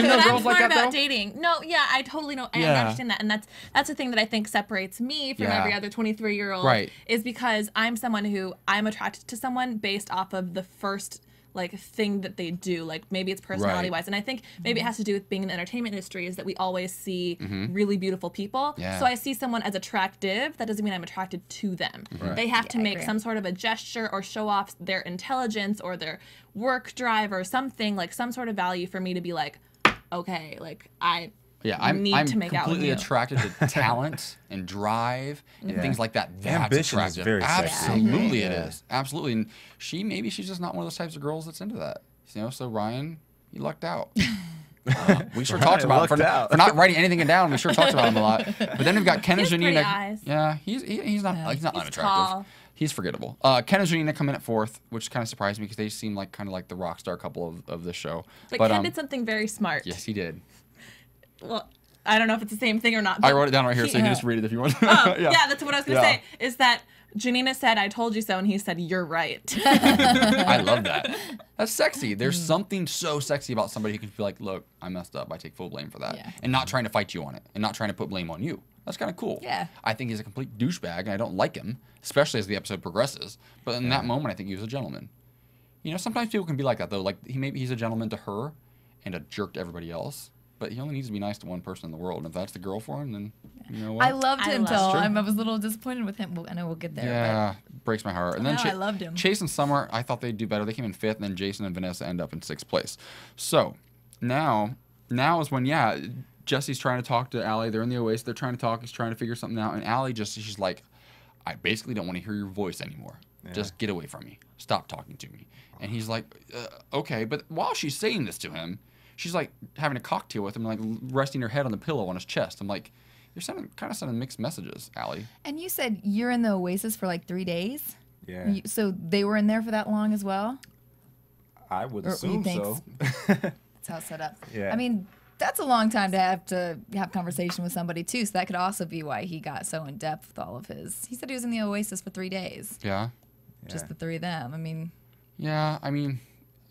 know but girls I'm like smart that about though? dating. No, yeah, I totally know. I understand that, and that's the thing that I think separates me from every other 23-year-old. Right. Is because I'm someone who I'm attracted to someone based off of the first like thing that they do, like maybe it's personality wise, and I think maybe it has to do with being in the entertainment industry, is that we always see really beautiful people. Yeah. So I see someone as attractive, that doesn't mean I'm attracted to them. They have to make some sort of a gesture or show off their intelligence or their work drive or something, like some sort of value for me to be like, okay, like I'm completely attracted to talent and drive and things like that. That's ambition attractive. is very Absolutely, sexy. it is. Absolutely, and she's just not one of those types of girls that's into that. You know, so Ryan, you lucked out. We sure talked about him for not writing anything down. We sure talked about him a lot. But then we've got Ken and Janina. Eyes. Yeah, he's not unattractive. Tall. He's forgettable. Ken and Janina come in at 4th, which kind of surprised me because they seem like kind of like the rock star couple of the show. But Ken did something very smart. Yes, he did. Well, I don't know if it's the same thing or not. I wrote it down right here, so you can just read it if you want. Yeah, that's what I was going to say, is that Janina said, I told you so, and he said, you're right. I love that. That's sexy. There's something so sexy about somebody who can feel like, look, I messed up. I take full blame for that. Yeah. And not trying to fight you on it. And not trying to put blame on you. That's kind of cool. Yeah. I think he's a complete douchebag, and I don't like him, especially as the episode progresses. But in that moment, I think he was a gentleman. You know, sometimes people can be like that, though. Like, he's a gentleman to her and a jerk to everybody else. But he only needs to be nice to one person in the world. And if that's the girl for him, then you know what? I loved him till I was a little disappointed with him. I know we'll get there. Yeah, breaks my heart. And then I loved him. Chase and Summer, I thought they'd do better. They came in 5th, and then Jason and Vanessa end up in 6th place. So now is when, Jesse's trying to talk to Allie. They're in the Oasis. They're trying to talk. He's trying to figure something out. And Allie she's like, I basically don't want to hear your voice anymore. Yeah. Just get away from me. Stop talking to me. And he's like, okay. But while she's saying this to him, she's like having a cocktail with him, like resting her head on the pillow on his chest. I'm like, kind of sending mixed messages, Allie. And you said you're in the Oasis for like 3 days? Yeah. So they were in there for that long as well? I would Or you assume think so. That's how it's set up. Yeah. I mean, that's a long time to have conversation with somebody too. So that could also be why he got so in depth with all of his. He said he was in the Oasis for 3 days. Yeah. Just the 3 of them. I mean. Yeah, I mean,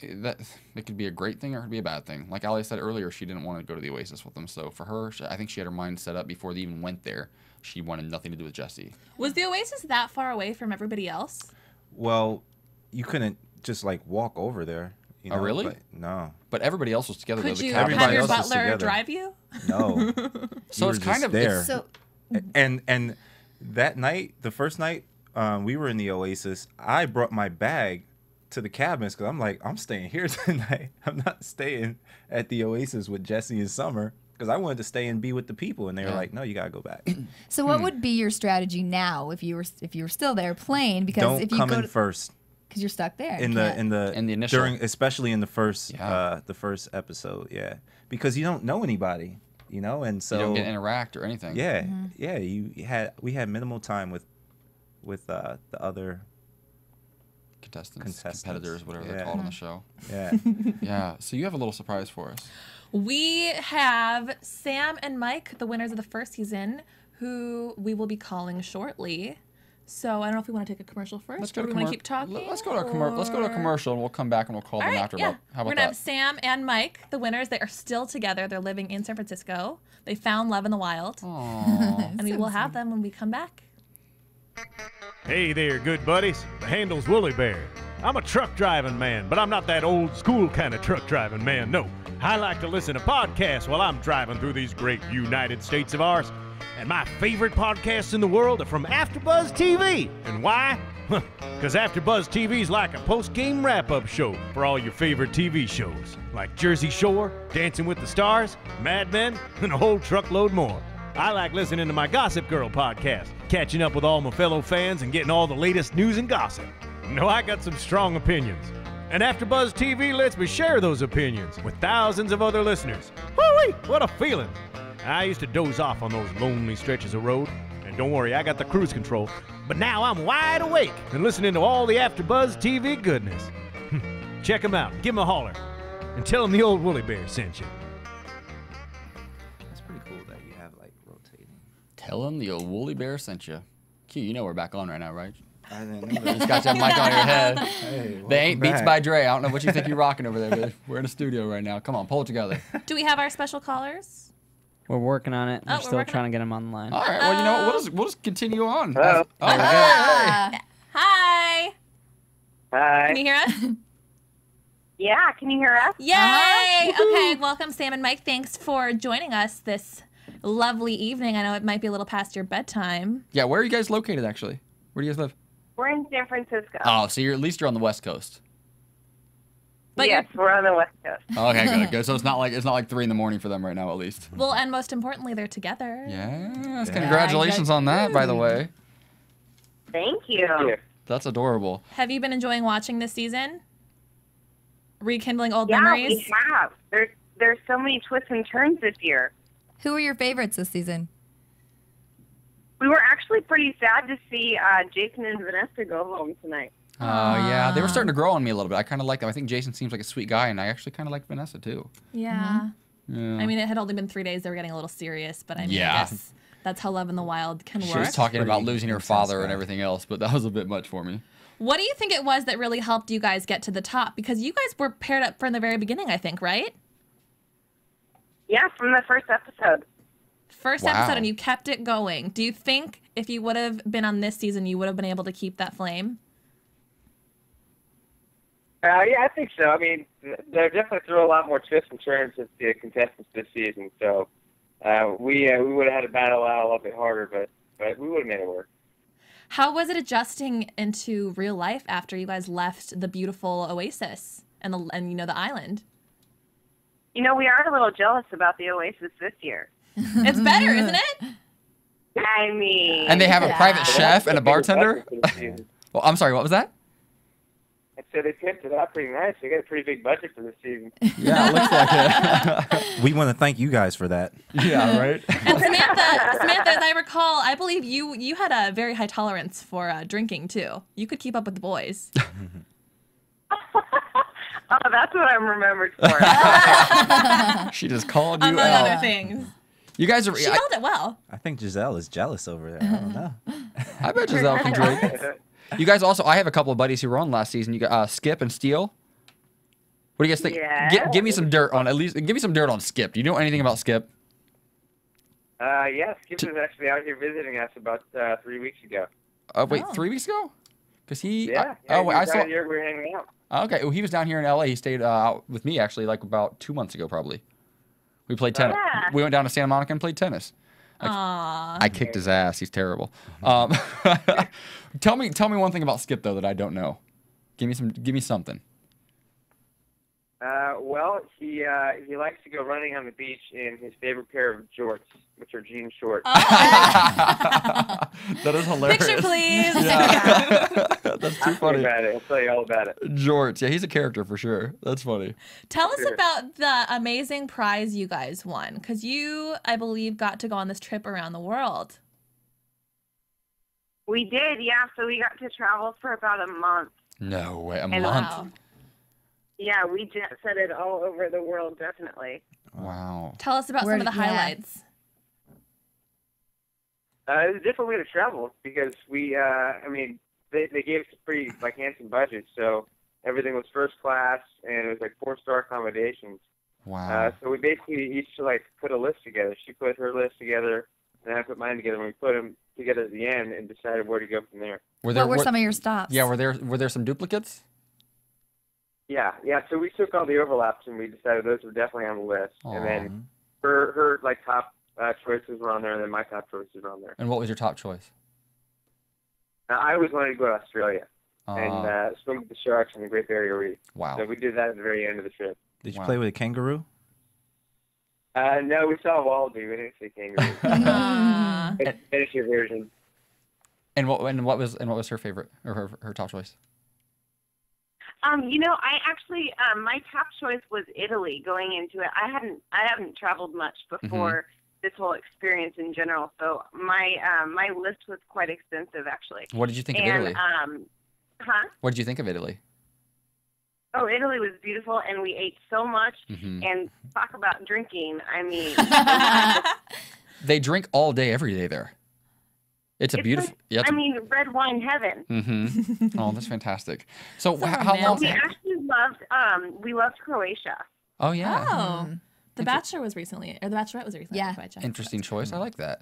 that it could be a great thing or it could be a bad thing. Like Ali said earlier, she didn't want to go to the Oasis with them. So for her, I think she had her mind set up before they even went there. She wanted nothing to do with Jesse. Was the Oasis that far away from everybody else? Well, you couldn't just like walk over there. You know? Oh, really? But, no. But everybody else was together. Could though. you Everybody have your else was butler together. drive you? No. So You it's were kind just of there. So And that night, the first night we were in the Oasis, I brought my bag to the cabins because I'm like, I'm staying here tonight. I'm not staying at the Oasis with Jesse and Summer because I wanted to stay and be with the people. And they were like, no, you gotta go back. So what would be your strategy now if you were still there playing? Because Don't if you come go in first. because you're stuck there. In You can't- the initial. especially in the first Yeah. episode, because you don't know anybody, and so you don't get to interact or anything. yeah, we had minimal time with the other Contestants, Contestants. competitors, whatever they're Yeah. called on the show. yeah. Yeah. So you have a little surprise for us. We have Sam and Mike, the winners of the first season, who we will be calling shortly. So I don't know if we want to take a commercial first. Let's go or to we want to keep talking. Let's go to a commercial, and we'll come back and we'll call All them right, after. yeah. How about We're gonna have that? Sam and Mike, the winners. They are still together. They're living in San Francisco. They found love in the wild, Aw. and we will have them when we come back. Hey there, good buddies. The handle's Woolly Bear. I'm a truck driving man, but I'm not that old school kind of truck driving man. No, I like to listen to podcasts while I'm driving through these great United States of ours. And my favorite podcasts in the world are from AFTERBUZZ TV. And why? Because AFTERBUZZ TV is like a post-game wrap-up show for all your favorite TV shows, like Jersey Shore, Dancing with the Stars, Mad Men, and a whole truckload more. I like listening to my Gossip Girl podcast, catching up with all my fellow fans and getting all the latest news and gossip. No, I got some strong opinions. And AFTERBUZZ TV lets me share those opinions with thousands of other listeners. Woo-wee, what a feeling. I used to doze off on those lonely stretches of road. And don't worry, I got the cruise control. But now I'm wide awake and listening to all the AFTERBUZZ TV goodness. Check them out, give them a holler, and tell them the old Woolly Bear sent you. That's pretty cool that you have like rotating. Tell him the old Woolly Bear sent you. Q, you know we're back on right now, right? I didn't know You that. just got your mic on your head. Hey, They ain't Beats welcome by back. Dre. I don't know what you think you're rocking over there, but we're in a studio right now. Come on, pull it together. Do we have our special callers? We're working on it. Oh, We're we're still working trying to get him on the line. All right. Well, you know what? We'll just continue on. Hello. Oh, hey. Hi. Hi. Can you hear us? Yeah, can you hear us? Yay! Okay, welcome, Sam and Mike. Thanks for joining us this lovely evening. I know it might be a little past your bedtime. Yeah. Where are you guys located, actually? Where do you guys live? We're in San Francisco. Oh, so at least you're on the West Coast. But yes, we're on the West Coast. Okay, good, good. So it's not like 3 a.m. for them right now, at least. Well, and most importantly, they're together. Yes. Congratulations on that, by the way. Thank you. That's adorable. Have you been enjoying watching this season? Rekindling old Yeah, memories? we have. There's so many twists and turns this year. Who are your favorites this season? We were actually pretty sad to see Jason and Vanessa go home tonight. Yeah, they were starting to grow on me a little bit. I kind of like them. I think Jason seems like a sweet guy, and I actually kind of like Vanessa too. Yeah. Yeah. I mean, it had only been 3 days. They were getting a little serious, but I mean, I Yeah. guess that's how love in the wild can She work. was talking about losing her intense father guy. and everything else, but that was a bit much for me. What do you think it was that really helped you guys get to the top? Because you guys were paired up from the very beginning, I think, right? Yeah, from the first episode. First Wow. episode, and you kept it going. Do you think if you would have been on this season, you would have been able to keep that flame? Yeah, I think so. I mean, they definitely threw a lot more twists and turns with the contestants this season, so we would have had to battle out a little bit harder, but we would have made it work. How was it adjusting into real life after you guys left the beautiful Oasis and the island? You know, we are a little jealous about the Oasis this year. It's better, isn't it? I mean... And they have a private chef and a bartender? Well, I'm sorry, what was that? I'd so they pimped it out pretty nice. They got a pretty big budget for this season. Yeah, it looks like it. We want to thank you guys for that. Yeah, right? And Samantha, as I recall, I believe you had a very high tolerance for drinking, too. You could keep up with the boys. Oh, that's what I'm remembered for. She just called you Among out. other things. You guys are. She held it well. I think Giselle is jealous over there. I don't know. I bet Giselle can drink. You guys also. I have a couple of buddies who were on last season. You got Skip and Steele. What do you guys think? Yeah. Give me some dirt on at least. Give me some dirt on Skip. Do you know anything about Skip? Yeah, Skip was actually out here visiting us about 3 weeks ago. Wait, 3 weeks ago? Because he. Yeah. Oh, he wait, I was saw. out here. We were hanging out. Okay, well, he was down here in LA. He stayed out with me actually, like about 2 months ago, probably. We played tennis. Yeah. We went down to Santa Monica and played tennis. Aww. I kicked his ass. He's terrible. Tell me one thing about Skip though that I don't know. Give me something. Well, he likes to go running on the beach in his favorite pair of jorts, which are jean shorts. That is hilarious. Picture, please. Yeah. That's too funny. I'll tell you all about it. Jorts. Yeah, he's a character for sure. That's funny. Tell us about the amazing prize you guys won, because you, I believe, got to go on this trip around the world. We did, yeah. So we got to travel for about a month. No way, a And, month. Wow. Yeah, we jet set it all over the world, definitely. Wow. Tell us about some of the highlights. It was a different way to travel because we, I mean, they gave us a pretty handsome budget, so everything was first class and it was 4-star accommodations. Wow. So we basically each put a list together. She put her list together, and I put mine together. And we put them together at the end and decided where to go from there. What were some of your stops? Yeah, were there some duplicates? Yeah. So we took all the overlaps and we decided those were definitely on the list. Aww. And then her top choices were on there, and then my top choices were on there. And what was your top choice? I always wanted to go to Australia and swim with the sharks in the Great Barrier Reef. Wow. So we did that at the very end of the trip. Did you play with a kangaroo? No, we saw a wallaby. We didn't see kangaroo. It's a miniature version. And what was her favorite or her top choice? I actually my top choice was Italy going into it. I haven't traveled much before this whole experience in general, so my my list was quite extensive actually. What did you think of Italy? What did you think of Italy? Oh, Italy was beautiful, and we ate so much. And talk about drinking. I mean, they drink all day, every day there. It's a beautiful. Red wine heaven. Oh, that's fantastic. So how long? We actually loved Croatia. Oh yeah. Oh, The Bachelor was recently, or The Bachelorette was recently. Yeah. Interesting choice. I like that.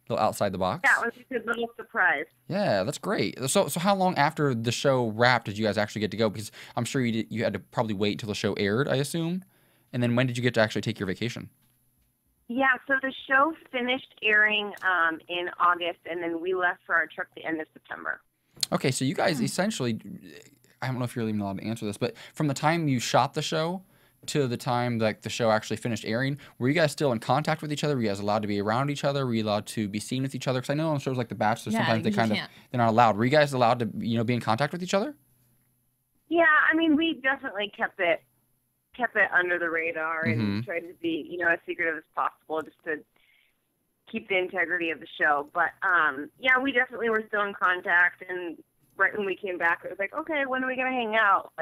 A little outside the box. Yeah, it was a good little surprise. Yeah, that's great. So how long after the show wrapped did you guys actually get to go? Because I'm sure you had to probably wait till the show aired, I assume. And then when did you get to actually take your vacation? Yeah, so the show finished airing in August, and then we left for our trip the end of September. Okay, so you guys essentially, I don't know if you're even allowed to answer this, but from the time you shot the show to the time the show actually finished airing, were you guys still in contact with each other? Were you guys allowed to be around each other? Were you allowed to be seen with each other? Because I know on shows like The Bachelor, sometimes they're not allowed. Were you guys allowed to be in contact with each other? Yeah, we definitely kept it under the radar and tried to be, as secretive as possible just to keep the integrity of the show. But, yeah, we definitely were still in contact. And right when we came back, it was like, okay, when are we going to hang out?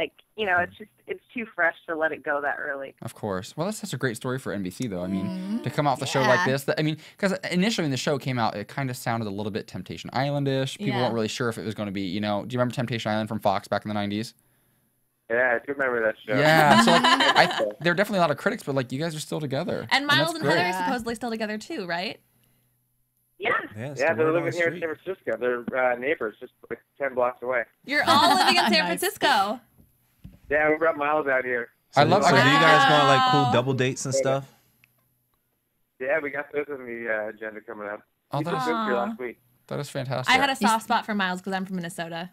It's too fresh to let it go that early. Of course. Well, that's such a great story for NBC, though. To come off the show like this. Because initially when the show came out, it kind of sounded a little bit Temptation Island-ish. People weren't really sure if it was going to be, do you remember Temptation Island from Fox back in the 90s? Yeah, I do remember that show. Yeah, so there are definitely a lot of critics, but you guys are still together. And Miles and Heather are supposedly still together too, right? Yeah. They're living here in San Francisco. They're neighbors, just 10 blocks away. You're all living in San Francisco. Yeah, we brought Miles out here. So do you guys go on cool double dates and stuff? Yeah, we got those on the agenda coming up. Oh, He just moved here last week. That is fantastic. I had a soft spot for Miles because I'm from Minnesota.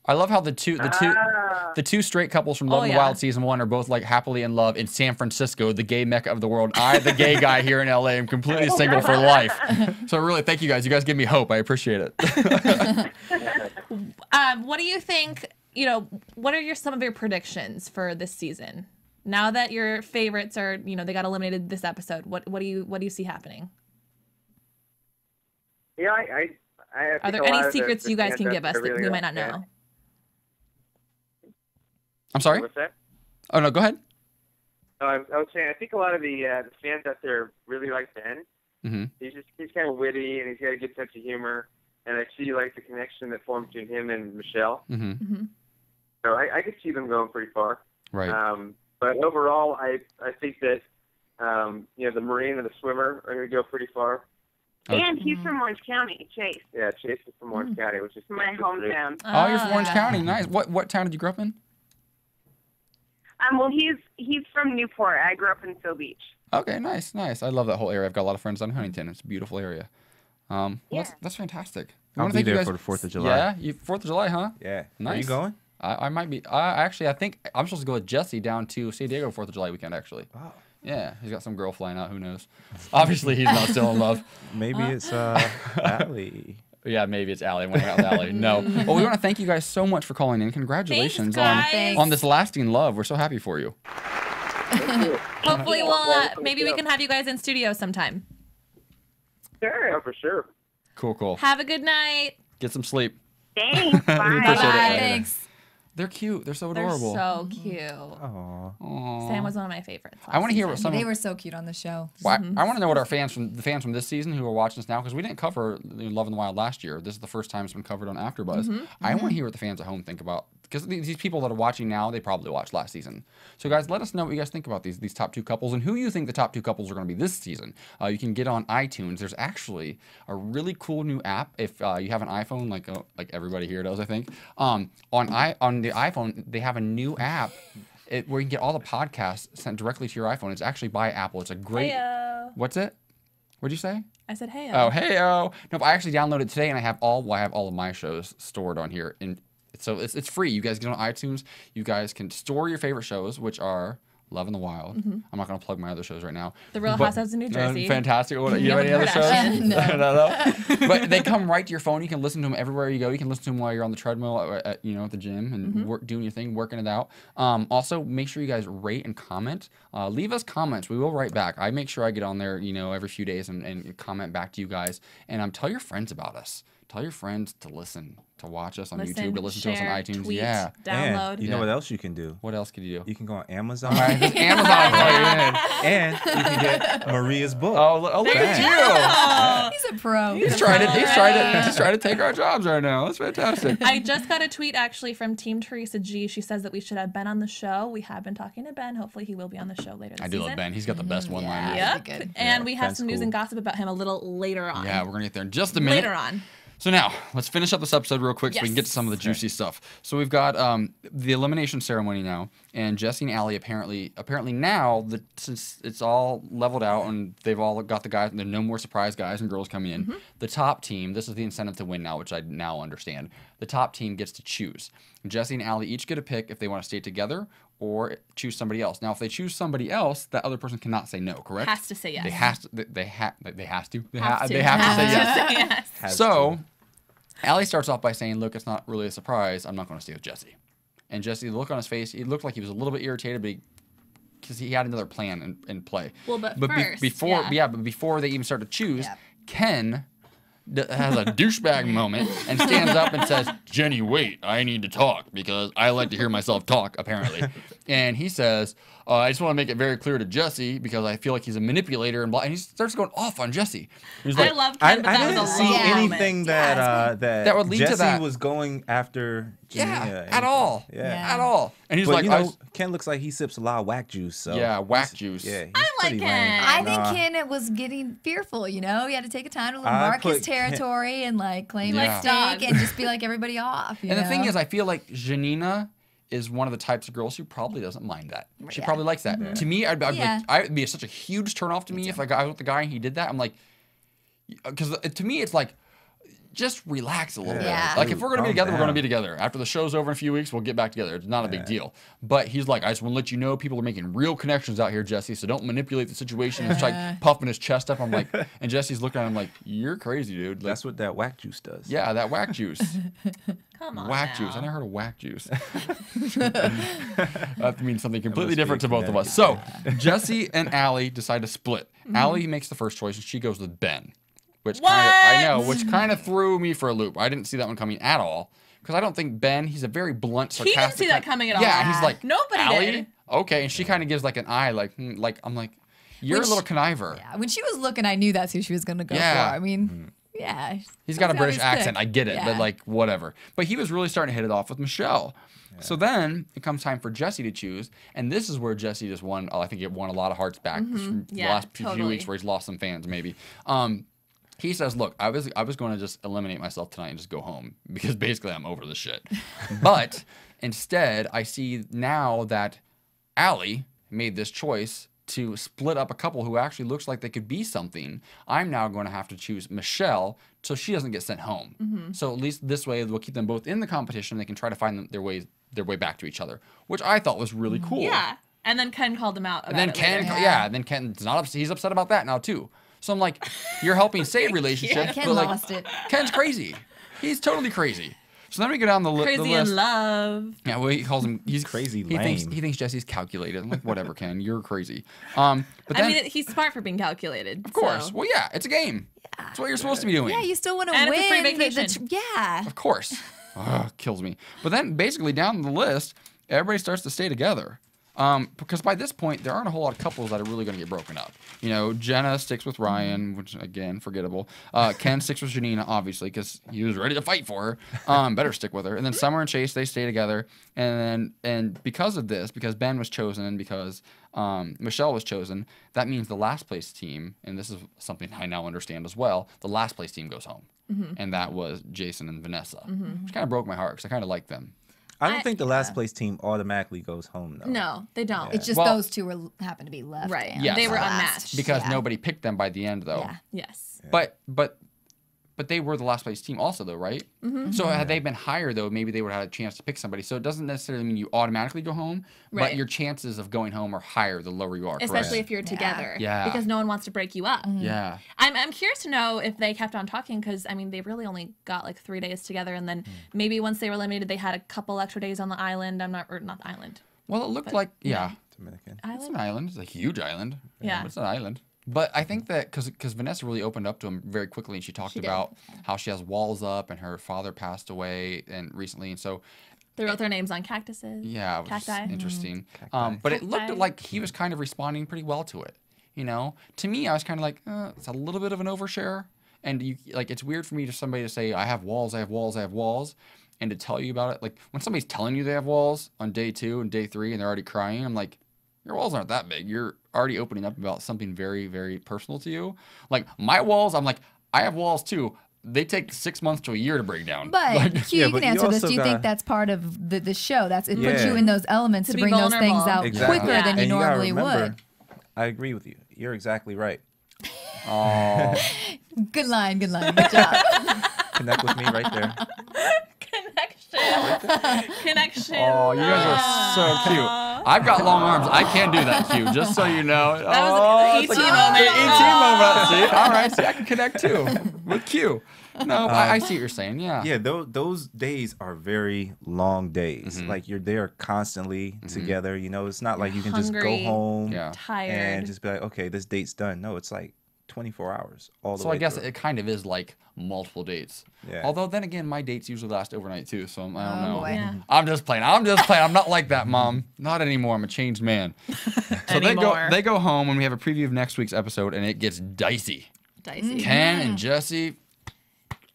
I love how the two straight couples from Love and Wild season 1 are both happily in love in San Francisco, the gay mecca of the world. I, the gay guy here in LA, am completely single for life. So really, thank you guys. You guys give me hope. I appreciate it. What do you think you know, what are some of your predictions for this season? Now that your favorites are, you know, they got eliminated this episode, what do you see happening? Yeah, I are there any secrets you guys can give us that we might not know? I'm sorry? What's that? Oh, no, go ahead. No, I was saying, I think a lot of the fans out there really like Ben. Mm-hmm. He's kind of witty, and he's got a good sense of humor, and I see like the connection that formed between him and Michelle. Mm-hmm. Mm-hmm. So I could see them going pretty far. Right. But overall, I think that you know, the Marine and the swimmer are going to go pretty far. And he's from Orange County, Chase. Yeah, Chase is from Orange County, which is my hometown. Oh, you're from Orange County. Nice. What town did you grow up in? Well, he's from Newport. I grew up in Seal Beach. Okay, nice. I love that whole area. I've got a lot of friends on Huntington. It's a beautiful area. Well, that's fantastic. I'll be there for the 4th of July. Yeah, 4th of July, huh? Yeah. Nice. Are you going? I might be. Actually, I think I'm supposed to go with Jesse down to San Diego 4th of July weekend, actually. Wow. Yeah, he's got some girl flying out. Who knows? Obviously, he's not still in love. Maybe it's Allie. Yeah, maybe it's Allie. I'm hang out with Allie. No. Well, we want to thank you guys so much for calling in. Congratulations on this lasting love. We're so happy for you. Hopefully, maybe we can have you guys in studio sometime. Sure, yeah, for sure. Cool. Have a good night. Get some sleep. Thanks. Bye. We appreciate it. Thanks. They're cute. They're so adorable. They're so cute. Aww. Sam was one of my favorites. I want to hear what some. They were so cute on the show. Well, I want to know what the fans from this season who are watching us now, because we didn't cover Love in the Wild last year. This is the first time it's been covered on AfterBuzz. I want to hear what the fans at home think about, because these people that are watching now, they probably watched last season. So guys, let us know what you guys think about these top 2 couples and who you think the top 2 couples are going to be this season. You can get on iTunes. There's actually a really cool new app if you have an iPhone, like everybody here does, I think. On the iPhone, they have a new app where you can get all the podcasts sent directly to your iPhone. It's actually by Apple. It's a great. Hey-o. What's it? What'd you say? I said hey. Oh, hey-o. No, but I actually downloaded it today, and I have all of my shows stored on here. And so it's free. You guys get on iTunes. You guys can store your favorite shows, which are Love in the Wild. I'm not going to plug my other shows right now. The Real Housewives of New Jersey. Fantastic. You have any other shows? No. But they come right to your phone. You can listen to them everywhere you go. You can listen to them while you're on the treadmill at the gym and doing your thing, working it out. Also, make sure you guys rate and comment. Leave us comments. We will write back. I make sure I get on there, every few days and comment back to you guys. And tell your friends about us. Tell your friends to listen, to watch us on YouTube, to listen to us on iTunes. Tweet, download. And you know what else you can do? What else can you do? You can go on Amazon. There's Amazon. And you can get Maria's book. Oh, look at you. He's a pro. He's trying to take our jobs right now. That's fantastic. I just got a tweet actually from Team Teresa G. She says that we should have Ben on the show. We have been talking to Ben. Hopefully he will be on the show later this season. I do love Ben. He's got the best one-liners. Yep. And we have some news and gossip about him a little later on. Yeah, we're going to get there in just a minute. Later on. So now, let's finish up this episode real quick so we can get to some of the juicy stuff. So we've got the elimination ceremony now, and Jesse and Allie apparently now, since it's all leveled out and they've all got the guys, there are no more surprise guys and girls coming in, the top team, this is the incentive to win now, which I now understand, the top team gets to choose. Jesse and Allie each get a pick if they want to stay together or choose somebody else. Now, if they choose somebody else, that other person cannot say no, correct? Has to say yes. They have to say yes. So, Allie starts off by saying, look, it's not really a surprise. I'm not going to stay with Jesse. And Jesse, the look on his face, he looked like he was a little bit irritated, because he had another plan in play. Well, but first, before they even start to choose, Ken has a douchebag moment and stands up and says, Jenny, wait, I need to talk because I like to hear myself talk, apparently. And he says, I just want to make it very clear to Jesse because I feel like he's a manipulator and blah. And he starts going off on Jesse. He's like, I love Ken, but I didn't see anything that would lead Jesse to that. Was going after Janina. At all. At all. And he's like, Ken looks like he sips a lot of whack juice. So whack juice. Yeah, I like Ken. I think Ken was getting fearful, He had to take a time to mark his territory and claim his stake and just be like everybody off. And the thing is, I feel like Janina is one of the types of girls who probably doesn't mind that. She probably likes that. To me, I'd be such a huge turnoff to me if I got with the guy and he did that. I'm like, because to me, it's like, just relax a little bit. Yeah. Like, if we're going to be Calm together, we're going to down. be together. After the show's over in a few weeks, we'll get back together. It's not a big deal. But he's like, I just want to let you know people are making real connections out here, Jesse, so don't manipulate the situation. It's like puffing his chest up. I'm like, and Jesse's looking at him like, you're crazy, dude. Like, That's what that whack juice does. yeah, that whack juice. Come on. Whack now. juice. I never heard of whack juice. That means something completely different to both of us. So, Jesse and Allie decide to split. Allie makes the first choice, and she goes with Ben. Which kind of threw me for a loop. I didn't see that one coming at all. Because I don't think Ben, he's a very blunt, sarcastic. He didn't see that coming at all. Yeah, he's like, nobody Allie? did. Okay, and she kind of gives like an eye, like I'm like, you're a little conniver. Yeah, when she was looking, I knew that's who she was going to go for. I mean, yeah. He's got a British accent. I get it, Yeah. but like whatever. But he was really starting to hit it off with Michelle. Yeah. So then it comes time for Jesse to choose, and this is where Jesse just won. I think he won a lot of hearts back from the last few weeks where he's lost some fans, maybe. He says, look, I was going to just eliminate myself tonight and just go home because basically I'm over this shit. But instead, I see now that Allie made this choice to split up a couple who actually looks like they could be something. I'm now going to have to choose Michelle so she doesn't get sent home. So at least this way we'll keep them both in the competition. They can try to find their way back to each other, which I thought was really cool. Yeah. And then Ken called him out about and then it Ken, later. then Ken's not upset. He's upset about that now too. So I'm like, you're helping save relationships. Ken but like, lost it. Ken's crazy. He's totally crazy. So then we go down the list. Crazy in love. Yeah, well, he calls him. He's crazy. He thinks Jesse's calculated. I'm like, whatever, Ken, you're crazy. But then, I mean, he's smart for being calculated. of course. So. Well, yeah, it's a game. That's what you're supposed to be doing. Yeah, you still want to And win. it's a free vacation. Yeah. Of course. Ugh, kills me. But then basically down the list, everybody starts to stay together. Because by this point, there aren't a whole lot of couples that are really going to get broken up. You know, Jenna sticks with Ryan, which, again, forgettable. Ken sticks with Janina, obviously, because he was ready to fight for her. Better stick with her. And then Summer and Chase, they stay together. And because of this, because Ben was chosen and because Michelle was chosen, that means the last place team, and this is something I now understand as well, the last place team goes home. And that was Jason and Vanessa, which kind of broke my heart because I kind of like them. I don't think the last place team automatically goes home, though. No, they don't. It's just those two happen to be left. Right. and Yes. They were last. unmatched. Because nobody picked them by the end, though. Yeah. Yes. But they were the last place team also, though, right? So had they been higher, though, maybe they would have had a chance to pick somebody. So it doesn't necessarily mean you automatically go home, Right. but your chances of going home are higher the lower you are. Especially correct? if you're together. Yeah. Because no one wants to break you up. Yeah. I'm curious to know if they kept on talking because, I mean, they really only got like 3 days together. And then maybe once they were eliminated, they had a couple extra days on the island. Not the island. Well, it looked like, Dominican. It's an island. It's a huge island. Yeah. But it's an island. But I think that because Vanessa really opened up to him very quickly, and she talked about how she has walls up, and her father passed away and recently, and so They wrote their names on cactuses. yeah, it was Cacti. interesting. But it looked Cacti. like he was kind of responding pretty well to it. You know, to me, I was kind of like, it's a little bit of an overshare, and it's weird for me to somebody to say I have walls, I have walls, I have walls, and to tell you about it. Like when somebody's telling you they have walls on day 2 and day 3, and they're already crying, I'm like, your walls aren't that big. You're already opening up about something very, very personal to you. Like my walls, I'm like, I have walls too. They take 6 months to a year to break down. But Q, you but can you answer this. also Do you gotta- think that's part of the show? It puts Yeah. you in those elements To to be bring those things vulnerable. out Exactly. quicker Yeah. than you And gotta normally remember, would. I agree with you. You're exactly right. Oh, Good line. Good job. Connect with me right there. Connection. oh, you guys are so cute. I've got long arms. I can do that, Q. Just so you know. That was an it's ET like moment. an ET moment. See, all right. See, I can connect too with Q. No, I see what you're saying. Yeah. Yeah, those days are very long days. Mm-hmm. Like you're there constantly together. You know, it's not like you can just go Hungry. home Yeah. Tired. and just be like, okay, this date's done. No, it's like 24 hours all the So way I guess through. it kind of is like multiple dates. Yeah. Although then again, my dates usually last overnight too. So I don't know. boy. Yeah. I'm just playing. I'm not like that, Mom. Not anymore. I'm a changed man. So Anymore. they go home and we have a preview of next week's episode and it gets dicey. Dicey. Ken and Jesse,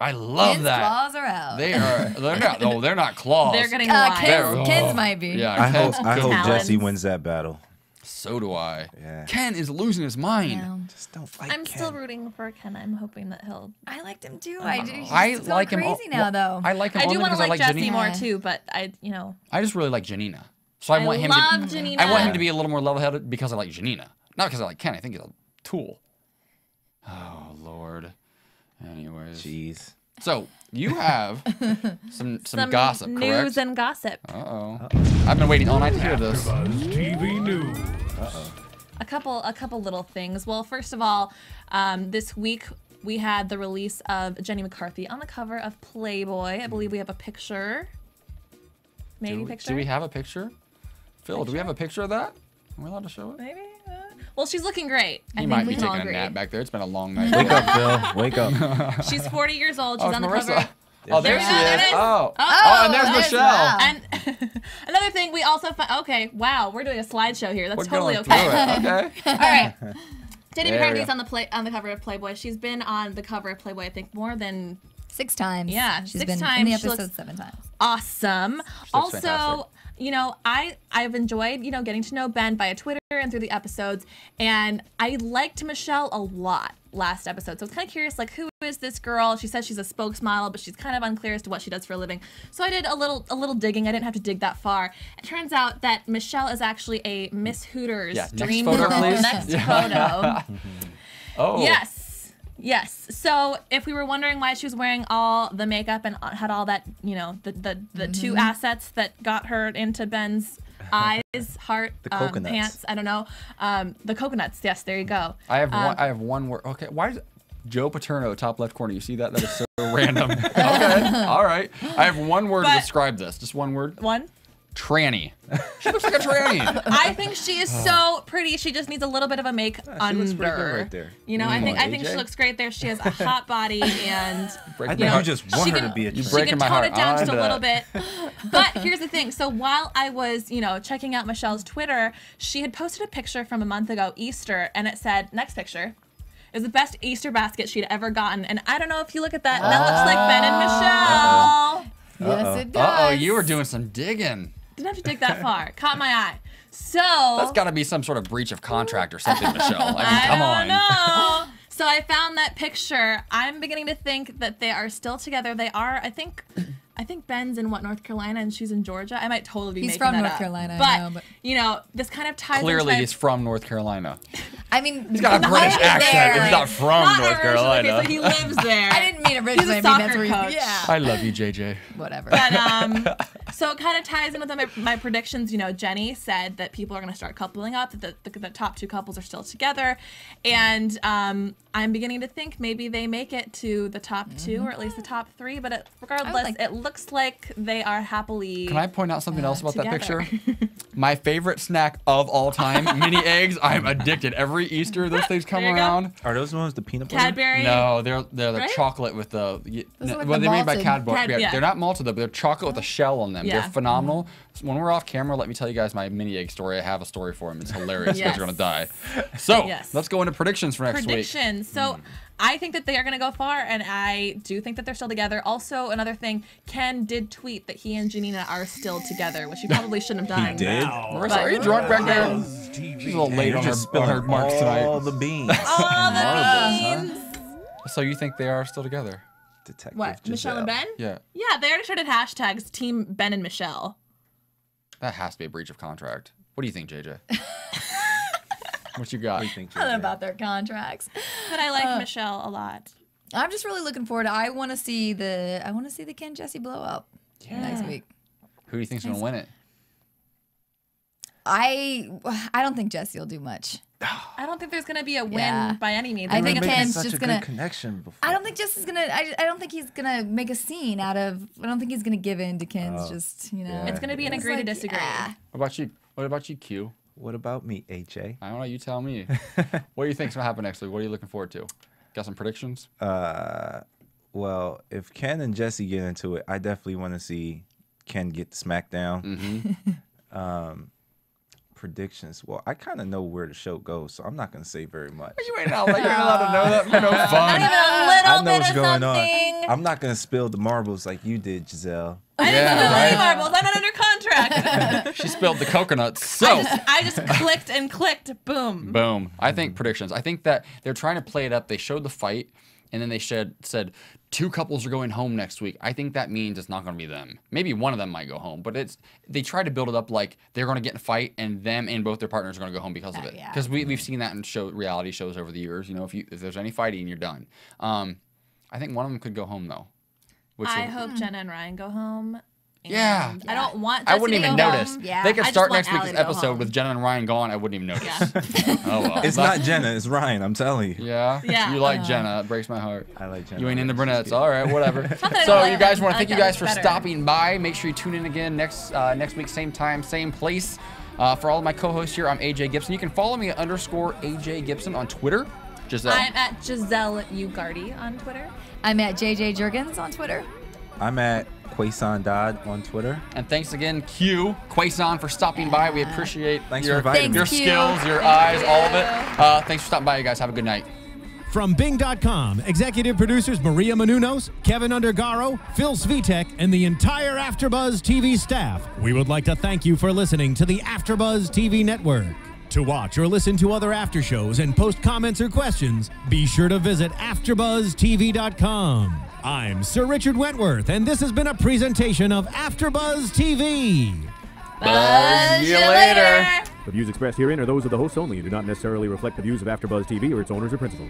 I love Ken's that. claws are out. They're not claws. They're getting They're- wide. Ken's might be. Yeah, I hope Talons. Jesse wins that battle. So do I. Yeah. Ken is losing his mind. Yeah. Just don't fight I'm Ken. still rooting for Ken. I'm hoping that he'll. I liked him too. I do. He's I just like going him. crazy now, though. I like him I do only want to because I like like Jesse Janina. more too, but I I just really like Janina. So I want him love to. Janina. I want him to be a little more level-headed because I like Janina, not because I like Ken. I think he's a tool. Oh Lord. Anyways. Jeez. So you have some gossip, news correct? and gossip. I've been waiting all night to hear this. AfterBuzz TV News. A couple little things. Well, first of all, this week we had the release of Jenny McCarthy on the cover of Playboy. I believe we have a picture. Maybe picture. Do we have a picture? Phil, do we have a picture of that? Are we allowed to show it? Maybe. Well, she's looking great. I You think might we be can all taking a agree. nap back there. It's been a long night. Wake up, Phil. Wake up. She's 40 years old. She's Oh, on the Marissa. cover. Oh, there we she go, there is. it is. Oh, and there's there's Michelle. Val. And another thing, we also found. Okay, wow, we're doing a slideshow here. That's We're totally going through okay. it. Okay. All right. Jenny There we McCarthy's go. on the cover of Playboy. She's been on the cover of Playboy, I think, more than 6 times. Yeah, she's 6 been times. in the She looks episode 7 times. awesome. Also, fantastic. you know, I've enjoyed, you know, getting to know Ben via Twitter and through the episodes, and I liked Michelle a lot last episode. So I was kind of curious, like, who is this girl? She says she's a spokesmodel, but she's kind of unclear as to what she does for a living. So I did a little digging. I didn't have to dig that far. It turns out that Michelle is actually a Miss Hooters dream next photo, girl. please. Next photo. Oh. Yes. So if we were wondering why she was wearing all the makeup and had all that, you know, the two assets that got her into Ben's eyes, heart, The coconuts. pants, I don't know. The coconuts. Yes, there you go. I have one word. Okay, why is Joe Paterno, top left corner? You see that? That is so random. Okay, all right. I have one word to describe this. Just one word. One. Tranny. She looks like a tranny. I think she is so pretty. She just needs a little bit of a make She under. looks pretty good right there. You know, I think AJ? she looks great there. She has a hot body and I think you just want her to be a she breaking can my tone heart. it down just a I little bit. But here's the thing. So while I was, you know, checking out Michelle's Twitter, she had posted a picture from a month ago, Easter, and it said, next picture. It was the best Easter basket she'd ever gotten. And I don't know if you look at that. That looks like Ben and Michelle. Yes, it does. Uh-oh, you were doing some digging. Didn't have to dig that far. Caught my eye. So That's got to be some sort of breach of contract or something, Michelle. I mean, come on. I don't know. So I found that picture. I'm beginning to think that they are still together. They are. I think Ben's in North Carolina, and she's in Georgia. I might totally be He's making from that North up. Carolina, I But, know, but you know, this kind of ties Clearly, into he's from North Carolina. I mean, He's got a British accent. He's not from North originally, Carolina. okay, so he lives there. I didn't mean originally. He's a I mean, soccer that's where he- coach. Yeah. I love you, JJ. Whatever. But so it kind of ties in with my predictions. You know, Jenny said that people are going to start coupling up. That the top 2 couples are still together, and I'm beginning to think maybe they make it to the top 2 or at least the top 3. But regardless, it looks like they are happily. Can I point out something else about together. that picture? My favorite snack of all time, mini eggs. I'm addicted. Every Easter, those things come There you go. around. Are those the ones with the peanut butter? Cadbury. No, they're the Right? chocolate with the. Those are like Well, the they're made by malted. Cadbury. Yeah. They're not malted though, but they're chocolate with a shell on them. Yeah. They're phenomenal. So when we're off camera, let me tell you guys my mini egg story. I have a story for them. It's hilarious. You guys are gonna die. So Yes. let's go into predictions for next week. Predictions. So I think that they are going to go far, and I do think that they're still together. Also, another thing, Ken did tweet that he and Janina are still together, which he probably shouldn't have done. He did? Marissa, are you drunk back there? She's a little late on her marks tonight. all the beans. All the Marbles, beans. So you think they are still together? Detective What? Michelle and Ben? Yeah. Yeah, they already started hashtags Team Ben and Michelle. That has to be a breach of contract. What do you think, JJ? What you got? What do you think, I don't know JJ? about their contracts. But I like Michelle a lot. I'm just really looking forward to. I want to see the Ken Jesse blow up next week. Who do you think's gonna win it? I don't think Jesse will do much. I don't think there's going to be a win Yeah. by any means. I think Making Ken's such just a gonna. good connection before. I don't think Jesse's gonna. I don't think he's gonna make a scene out of. I don't think he's gonna give in to Ken's. Just yeah. It's going to be an It's agree to like, disagree. ah. What about you? What about you, Q? What about me, AJ? I don't know. You tell me. What do you think's gonna happen next week? What are you looking forward to? Got some predictions? Well, if Ken and Jesse get into it, I definitely want to see Ken get smacked down. Predictions. Well, I kind of know where the show goes, so I'm not going to say very much. You ain't out like you're not allowed to know that. No fun. Not even a I little know bit what's of going something. on. I'm not going to spill the marbles like you did, Giselle. I didn't spill any marbles. I'm not under contract. She spilled the coconuts. So. I just clicked and clicked. Boom. Boom. I think predictions. I think that they're trying to play it up. They showed the fight, and then they said 2 couples are going home next week. I think that means it's not going to be them. Maybe one of them might go home, but they try to build it up like they're going to get in a fight, and them and both their partners are going to go home because of it. Yeah. Because we've seen that in reality shows over the years. You know, if there's any fighting, you're done. I think one of them could go home though. I hope Jenna and Ryan go home. Yeah. I don't want I wouldn't even notice. Yeah. They could I start just next want week's Allie to go episode home. with Jenna and Ryan gone. I wouldn't even notice. Oh, well. It's not Jenna, it's Ryan, I'm telling you. Yeah? Yeah. You like Jenna. It breaks my heart. I like Jenna. You ain't into brunettes. All right, whatever. that I So don't you like guys them. want to I thank like you that guys for better. stopping by. Make sure you tune in again next week, same time, same place. For all of my co-hosts here, I'm AJ Gibson. You can follow me at _AJ Gibson on Twitter. Giselle. I'm at Giselle Ugarte on Twitter. I'm at JJ Jurgens on Twitter. I'm at Q Dodd on Twitter. And thanks again, Q for stopping by. We appreciate Thanks your, for inviting me. your Q. skills, your Thank eyes, you. all of it. Thanks for stopping by, you guys. Have a good night. From Bing.com, executive producers Maria Menounos, Kevin Undergaro, Phil Svitek, and the entire AfterBuzz TV staff, we would like to thank you for listening to the AfterBuzz TV network. To watch or listen to other after shows and post comments or questions, be sure to visit AfterBuzzTV.com. I'm Sir Richard Wentworth, and this has been a presentation of AfterBuzz TV. Buzz you later. The views expressed herein are those of the hosts only and do not necessarily reflect the views of AfterBuzz TV or its owners or principals.